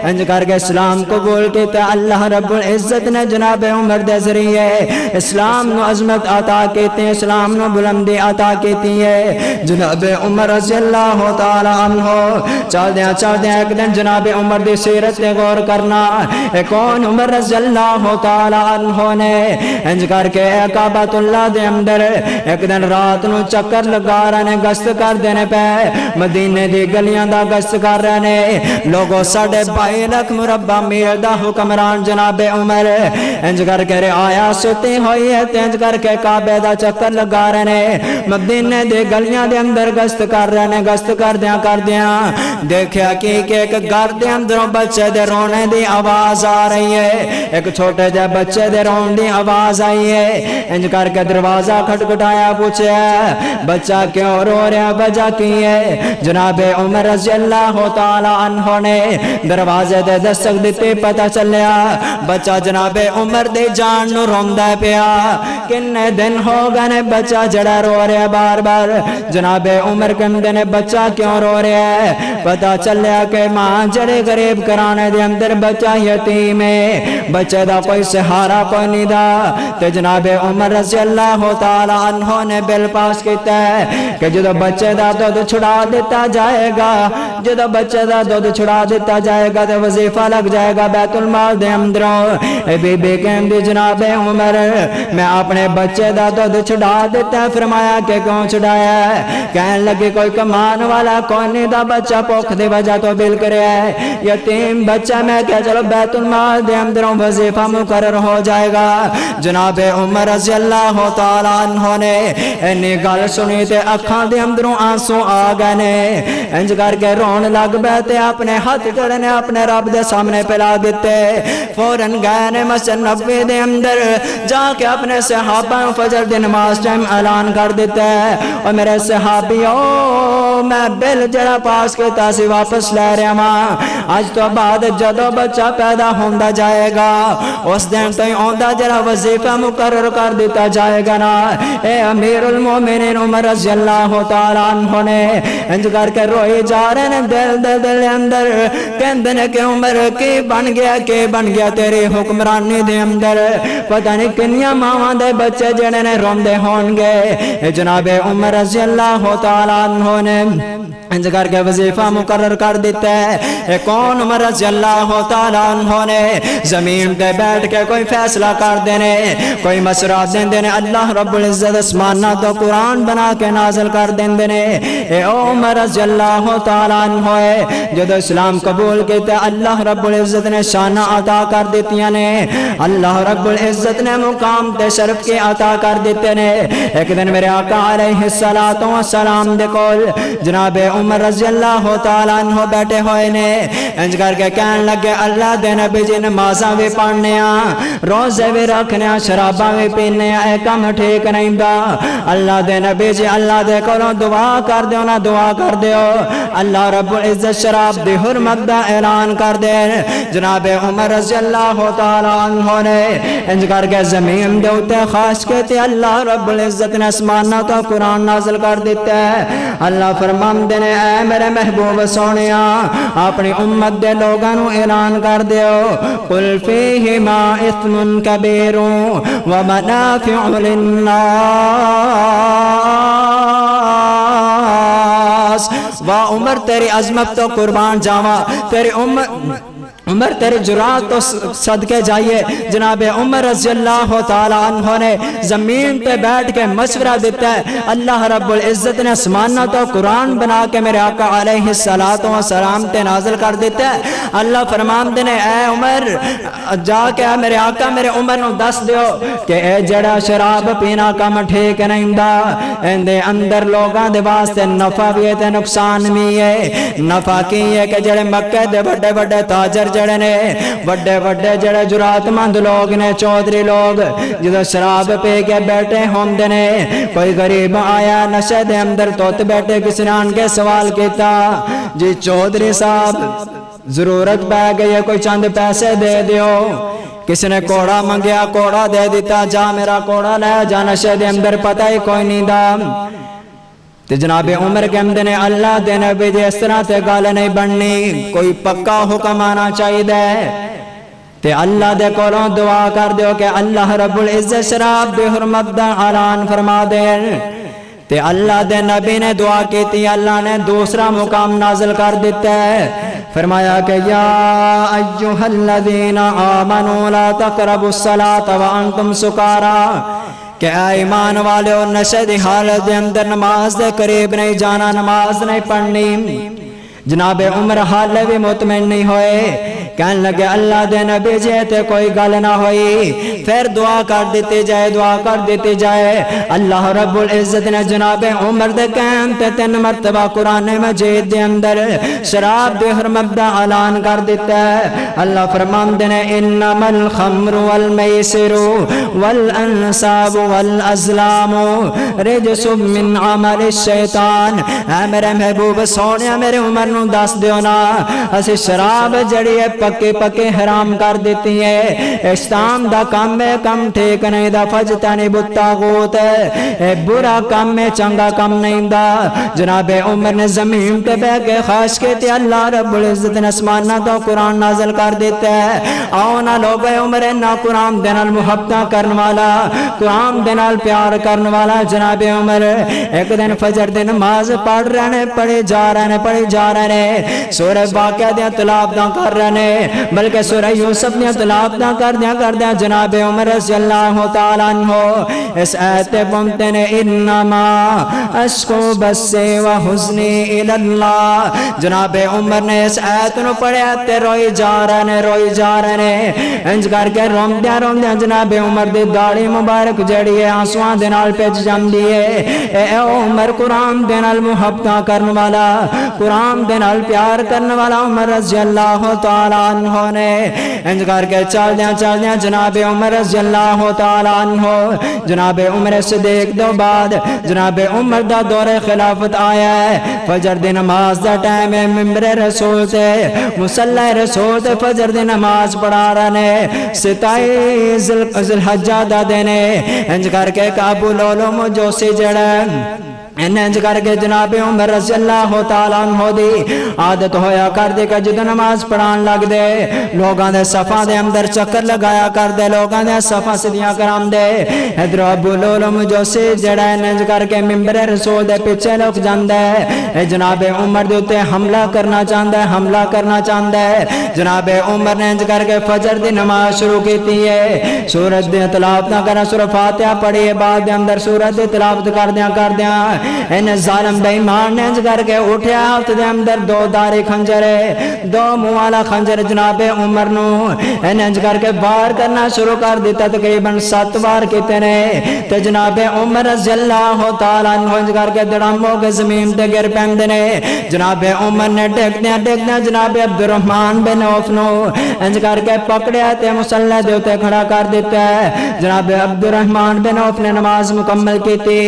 انج کر کے اسلام قبول کیتا اللہ رب العزت نے جناب عمر دے ذریعے اسلام نو عظمت عطا کیتے، اسلام نو بلندی عطا کیتی ہے۔ جناب عمر رضی اللہ تعالی عنہ چل دیا ایک دن جناب عمر دی سیرت تے غور کرنا کون عمر رضی اللہ تعالی عنہ نے انج کر کے کعبۃ اللہ دے اندر ایک دن رات نو چکر لگا رہے نے گشت کر دینے پہ مدینے دی گلیاں دا گشت کر رہے نے لوگوں 22.5 لاکھ مربع میل دا حکمران جناب عمر انج کر کے آیا ستی ہوئی ہے انج کر کے کعبے دا چکر لگا رہے نے مدینے دی گلیاں دے اندر گشت کر رہے نے گشت کر دیا دیکھیا کہ ایک گھر دے اندروں بچے دے رونے دی آواز آ رہی ہے ایک چھوٹے جے بچے دے رون دی آواز آئی ہے انج کر کے دروازہ کھٹکھٹایا پوچھا بچہ کیوں رو رہا وجہ کی ہے جناب عمر رضی اللہ تعالی عنہ نے دروازے دے دستک دیتے پتہ چلیا بچہ جناب عمر دے جان نو روندا پیا کنے دن ہو گئے بچہ جڑا رو رہا بار بار جناب عمر کہندے نے بچہ کیوں رو رہا ہے پتہ چلیا کہ ماں جڑے غریب کرانے دے اندر بچہ یتیم ہے بچے دا کوئی سہارا کوئی نہیں دا تے جناب عمر رضی اللہ تعالی عنہ نے بل پاس کیتا ہے کہ جدو بچے دا دودھ چھڑا دیتا جائے گا جدو بچے دا دودھ چھڑا دیتا جائے گا تو وظیفہ لگ جائے گا بیت المال دے اندروں اے بی بی کہندی جناب عمر میں اپنے بچے دا دودھ چھڑا دیتا ہے فرمایا کہ کیوں چھڑایا ہے کہنے لگے کوئی کمان والا کوئی نہیں دا بچہ پوکھ دے وجہ تو بل کرے ہے یتیم بچہ میں کہ چلو بیت المال دے اندروں وظیفہ مقرر ہو جائے گا جناب عمر رضی اللہ تعالی عنہ نے انی گل سنی تے اکھاں دے اندروں آنسو آ گئے نے انج کر کے رون لگ بیٹھے اپنے ہاتھ جڑنے اپنے رب دے سامنے پلا دیتے فوراً گئے نے مسجد نبوی دے اندر جا کے اپنے صحابہ فجر دی نماز ٹائم اعلان کر دیتے اور میرے صحابیوں میں بل جڑا پاس کیتا سی واپس لے رہا ماں آج تو بعد جدو بچہ پیدا ہوندا جائے گا اس دن تو آندا جڑا وظیفہ مقرر کر دیتا جائے گا نا اے امیر المومنین عمر رضی اللہ تعالی عنہ نے انج کر کے روئی جا رہے ہیں دل اندر کہندے نے کہ عمر کی بن گیا تیری حکمرانی دے اندر پتہ نہیں کنیاں ماواں دے بچے جڑے نے روندے ہون گے جناب عمر رضی اللہ تعالی عنہ نے انج کر کے وظیفہ مقرر کر دیتا ہے کون عمر رضی اللہ تعالی عنہ نے زمین پہ بیٹھ کے کوئی فیصلہ کر دینے کوئی مشورہ دینے اللہ رب العزت اسمانہ تو قرآن بنا کے نازل کر دینے اے عمر رضی اللہ تعالی عنہ ہے جدو اسلام قبول کیتے اللہ رب العزت نے شانہ عطا کر دیتیاں نے اللہ رب العزت نے مقام تے شرف کے عطا کر دیتے نے ایک دن میرے آقا علیہ السلام دے کول جناب عمر رضی اللہ تعالی عنہ بیٹھے ہوئے نے انج کر کے کہنے لگے اللہ دے نبی جی نمازاں بھی پڑھنے روزے بھی رکھنے شراباں بھی پینے اے کم ٹھیک نہیں دا اللہ دے نبی جی اللہ دے کولوں دعا کر دیو نا دعا کر دیو اللہ رب العزت شراب دی حرمت دا اعلان کر دے جناب عمر رضی اللہ تعالی عنہ نے انج کر کے زمین دے اوتے خاص کہتے اللہ رب العزت نے اسمانہ تو قرآن نازل کر دیتا ہے اللہ فرماندے نے اے میرے محبوب سونیا اپنی امت دے لوگاں نو اعلان کر دیو قل فیہما اثم کبیر ومنافع للناس وا عمر تیری عظمت تو قربان جاواں تیری عمر تیری جرات تو صدقے جائیے جناب عمر رضی اللہ تعالی عنہ نے زمین پہ بیٹھ کے مشورہ دیتا ہے اللہ رب العزت نے اسمانہ تو قرآن بنا کے میرے آقا علیہ السلام تے نازل کر دیتا ہے اللہ فرمان دینے اے عمر جا کے میرے آقا میرے عمر نو دس دیو کہ اے جڑا شراب پینا کم ٹھیک نہیں دا اندے اندر لوگاں دے واسطے نفع بھی ہے تے نقصان بھی ہے نفع کی ہے کہ جڑے مکہ دے بڑے بڑے تاجر جڑے نے بڑے بڑے جڑے جرات مند لوگ نے چودھری لوگ جدو شراب پی کے بیٹھے ہوندے نے کوئی غریب آیا نشے دے اندر توت بیٹھے کسی نے آن کے سوال کیتا جی چودھری صاحب ضرورت پہ گئی ہے کوئی چند پیسے دے دیو کسی نے کوڑا منگیا کوڑا دے دیتا جا میرا کوڑا لے جا نشے دے اندر پتہ ہی کوئی نہیں دا تے جناب عمر کے اندر نے اللہ دے نبی جی اس طرح تے گال نہیں بننی کوئی پکا حکم آنا چاہیے دے تے اللہ دے کولوں دعا کر دیو کہ اللہ رب العزت شراب بے حرمت دا اعلان فرما دے تے اللہ دے نبی نے دعا کی تھی، اللہ نے دوسرا مقام نازل کر دیتا ہے، فرمایا کہ یا ایھا الذین آمنوا لا تقربوا الصلاۃ وانتم سکارا، کہ اے ایمان والو نشے دی حالت دے اندر نماز دے قریب نہیں جانا، نماز نہیں پڑھنی۔ جناب عمر حالے بھی مطمئن نہیں ہوئے، کہنے لگے اللہ دے نبی جی تے کوئی گل نہ ہوئی، پھر دعا کر دیتی جائے، دعا کر دیتی جائے۔ اللہ رب العزت نے جناب عمر دے کہن تے 3 مرتبہ قرآن مجید دے اندر شراب دے حرمت دا اعلان کر دیتا ہے۔ اللہ فرماندے نے انما الخمر والمیسر والانصاب والازلام رجس من عمل الشیطان، اے میرے محبوب سونیا میرے عمر نو دس دیو نا، اسی شراب جڑی ہے پکے پکے حرام کر دیتی ہے، شیطان دا کام ہے کم ٹھیک نہیں دا، فجتنب الطاغوت ہے برا کام ہے چنگا کام نہیں دا۔ جناب عمر نے زمین پہ بیٹھ کے خواہش کی تھی، اللہ رب العزت نے آسمان تو قرآن نازل کر دیتا ہے، آؤ نہ لوگ عمر نہ قرآن دے نال محبت کرن والا، قرآن دے نال پیار کرن والا جناب عمر ایک دن فجر دی نماز پڑھ رہے نے، پڑھے جا رہے نے، پڑھے جا رہے نے، سورہ واقعہ دیا تلاوتاں کر رہے نے، بلکہ سورہ یوسف دیا تلاوتاں کر دیا جناب عمر رضی اللہ تعالیٰ عنہ اس آیت پڑھتے نے انما اشکو بثی و حزنی الاللہ۔ جناب عمر نے اس آیت نو پڑھیا تے روئی جا رہے نے، انج کر کے روندیاں جناب عمر دی داڑھی مبارک جڑی ہے آنسواں دے نال پج جاندی ہے۔ اے عمر قرآن دے نال محبت کرن والا، قرآن دے نال پیار کرن والا عمر رضی اللہ تعالیٰ عنہ نے انج کر کے چل دیا جناب عمر رضی اللہ تعالیٰ عنہ، جناب عمر صدیق دو بعد جناب عمر دا دور خلافت آیا ہے، فجر دی نماز دا ٹائم ہے، ممبر رسول تے مصلی رسول تے فجر دی نماز پڑھا رہے نے، 27 ذی الحجہ دا دن ہے، انج کر کے کابو لولو مجوسی جڑا انج کر کے جناب عمر رضی اللہ تعالیٰ عنہ دی عادت ہویا کر دے کہ جدو نماز پڑھان لگ دے لوگاں دے صفا دے اندر چکر لگایا کر دے، لوگاں دے صفا سدیاں کرام دے، ادھر ابو لولم جو سے جڑا انج کر کے ممبر رسول دے پیچھے لوگ جاندے ہے، جناب عمر دے تے حملہ کرنا چاہندا ہے، جناب عمر نے انج کر کے فجر دی نماز شروع کیتی ہے، سورۃ دی تلاوت نہ کرنا، سورہ فاتحہ پڑھی ہے، بعد دے اندر سورۃ دی تلاوت کر دیاں ان ظالم بے ایمان نے انج کر کے اٹھیا، ہاتھ دے اندر 2 داری خنجر ہے، 2 منہ والا خنجر جناب عمر نو انج کر کے وار کرنا شروع کر دیتا، تقریباً 7 وار کیتے نے، تے جناب عمر رضی اللہ تعالیٰ عنہ انج کر کے دڑم ہو کے زمین تے گر پیندے نے، جناب عمر نے ڈگدیاں جناب عبد الرحمن بن عوف نو انج کر کے پکڑیا تے مصلی دے اوتے کھڑا کر دیتا ہے، جناب عبد الرحمن بن عوف نے نماز مکمل کیتی،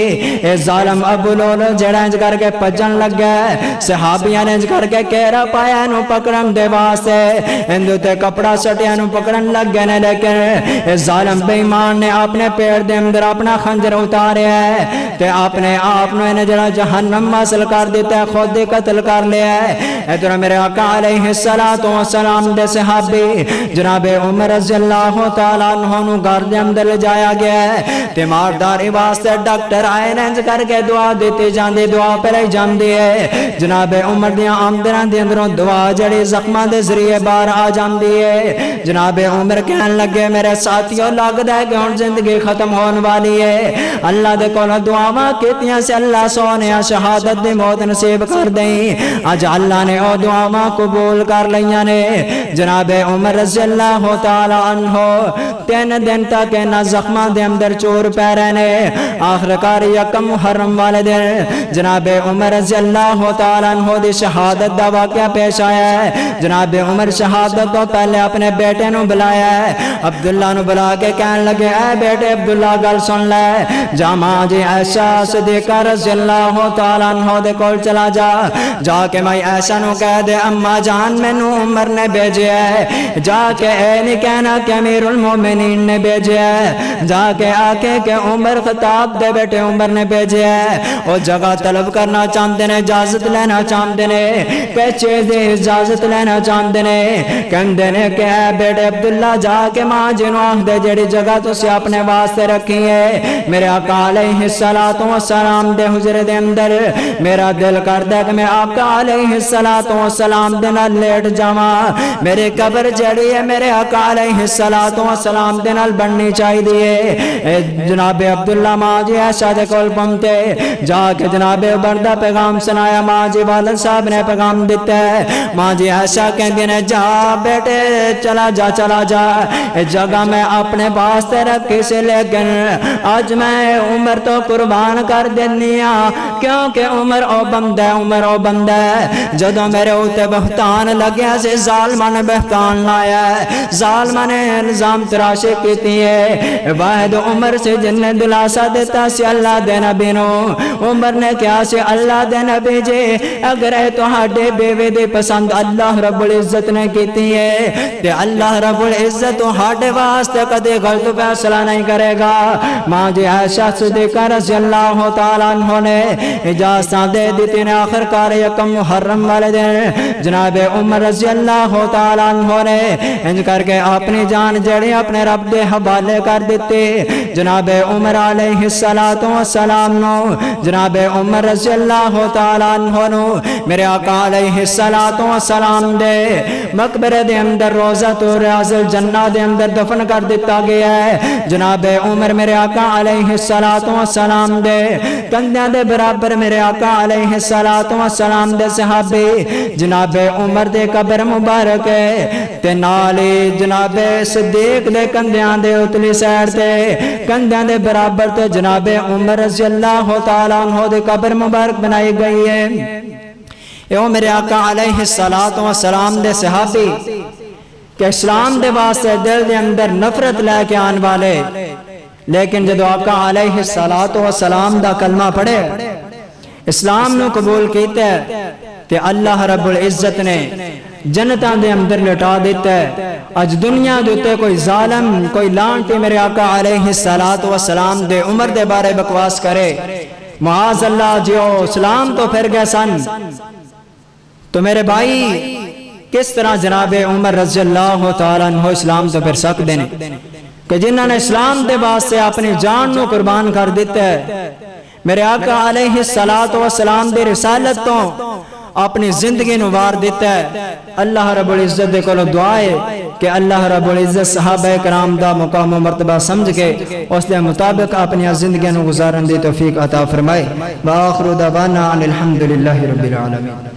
اے ظالم ابو لولو جڑا انج کر کے پجن لگ گیا، صحابیاں نے انج کر کے کہرا پایا نو پکڑن دے واسطے اندو تے کپڑا سٹیا نو پکڑن لگ گئے نے، لیکن اس ظالم بے ایمان نے اپنے پیر دے اندر اپنا خنجر اتاریا ہے تے اپنے آپ نو انہیں جڑا جہنم حاصل کر دیتا ہے، خود ہی قتل کر لیا ہے۔ ادھر میرے آقا علیہ السلام دے صحابی جناب عمر رضی اللہ تعالیٰ عنہ نو گھر دے اندر لے جایا گیا ہے، تیمارداری واسطے ڈاکٹر آئے نے، انج کر کے دعا دیتے جاندے، دعا پہلے جاندے ہے، جناب عمر دیاں آمدناں دے اندروں دعا جڑی زخماں دے ذریعے باہر آ جاندی ہے۔ جناب عمر کہن لگے میرے ساتھیوں لگدا ہے کہ ہن زندگی ختم ہون والی ہے، اللہ دے کول دعاواں کیتیاں سے اللہ سونے شہادت دی موت نصیب کر دیں، اج اللہ نے او دعاواں قبول کر لیاں نے۔ جناب عمر رضی اللہ تعالی عنہ 3 دن تک نہ زخماں دے اندر چور پے رہے نے، آخرکار یکم محرم والے دن جناب عمر رضی اللہ تعالی عنہ دی شہادت دا واقعہ پیش آیا ہے۔ جناب عمر شہادت تو پہلے اپنے بیٹے نو بلایا ہے، عبداللہ نو بلا کے کہنے لگے اے بیٹے عبداللہ گل سن لے، جا ماں جی عائشہ صدیقہ رضی اللہ تعالی عنہ دے کول چلا جا کے میں عائشہ نو کہہ دے اما جان مینو عمر نے بھیجیا ہے، جا کے اے نہیں کہنا کہ امیر المومنین نے بھیجیا ہے، جا کے آکے کہ عمر خطاب دے بیٹے عمر نے بھیجیا ہے، وہ جگہ طلب کرنا چاہتے ہیں، اجازت لینا چاہتے ہیں، پیچھے دے اجازت لینا چاہتے ہیں، کہندے نے کہ اے بیٹے عبداللہ جا کے ماں جنوں آخ دے جڑی جگہ تسی اپنے واسطے رکھی ہے میرے آقا علیہ السلام دے حجرے دے اندر، میرا دل کردا ہے کہ میں آقا علیہ السلام دے نال لیٹ جاواں، میرے قبر جڑی ہے میرے آقا علیہ السلام دے نال بننی چاہیے۔ جناب عبداللہ ماں جی عائشہ دے کول پہنچے، جا کے جناب عمر دا پیغام سنایا، ماں جی والد صاحب نے پیغام دیتا ہے، ماں جی عائشہ کہندی نے جا بیٹے چلا جا جگہ میں اپنے واسطے رکھی سے، لیکن آج میں عمر تو قربان کر دینی ہاں، کیونکہ عمر او بندہ ہے جدوں میرے اوتے بہتان لگیا سے ظالماں نے بہتان لایا ہے، ظالماں نے الزام تراشی کیتی ہے، واحد عمر سے جن نے دلاسا دیتا سی اللہ دے نبی نو، عمر نے کیا سی اللہ دے نبی جی اگر اے تہاڈے بیوی دی پسند اللہ رب العزت نے کیتی ہے تے اللہ رب العزت تہاڈے واسطے کدی غلط فیصلہ نہیں کرے گا۔ ماں جی عائشہ صدیقہ رضی اللہ تعالیٰ عنہ نے اجازت دے دیتی نے، آخر کار یکم محرم والے دن جناب عمر رضی اللہ تعالیٰ عنہ نے انج کر کے اپنی جان جڑی اپنے رب دے حوالے کر دیتے، جناب عمر علیہ السلام نو، جناب عمر رضی اللہ تعالیٰ عنہ نو میرے آقا علیہ السلام دے مقبرے دے اندر روضہ تو ریاض الجنہ دے اندر دفن کر دیتا گیا ہے۔ جناب عمر میرے آقا علیہ السلام دے کندھیاں دے برابر میرے آقا علیہ السلام دے صحابی جناب عمر دے قبر مبارک ہے تے نالی جناب صدیق دے کندھیاں دے اتلی سائر تے کندھیاں دے برابر تے جناب عمر رضی اللہ تعالیٰ عنہ دے قبر مبارک بنائی گئی ہے۔ یہ میرے آقا علیہ السلام دے صحابی کہ اسلام دے واسطے دل دے اندر نفرت لے کے آن والے، لیکن جدو آقا علیہ السلام دا کلمہ پڑھے اسلام نو قبول کیتا ہے تے اللہ رب العزت نے جنتاں دے اندر لٹا دیتا ہے۔ اج دنیا دوتے کوئی ظالم کوئی لانٹی میرے آقا علیہ السلام دے عمر دے بارے بکواس کرے، معاذ اللہ جیو اسلام تو پھر گئے سن، تو میرے بھائی کس طرح جناب عمر رضی اللہ تعالیٰ عنہ اسلام تو پھر سک دینے کہ جنہوں نے اسلام دے واسطے اپنی جان نو قربان کر دیتا ہے، میرے آقا علیہ السلام دے رسالت تو اپنی زندگی نوار دیتا ہے۔ اللہ رب العزت دے کولو دعا ہے کہ اللہ رب العزت صحابہ کرام دا مقام و مرتبہ سمجھ کے اس دے مطابق اپنی زندگی نو گزارن دی توفیق عطا فرمائے۔ وآخر دعوانا ان الحمدللہ رب العالمین۔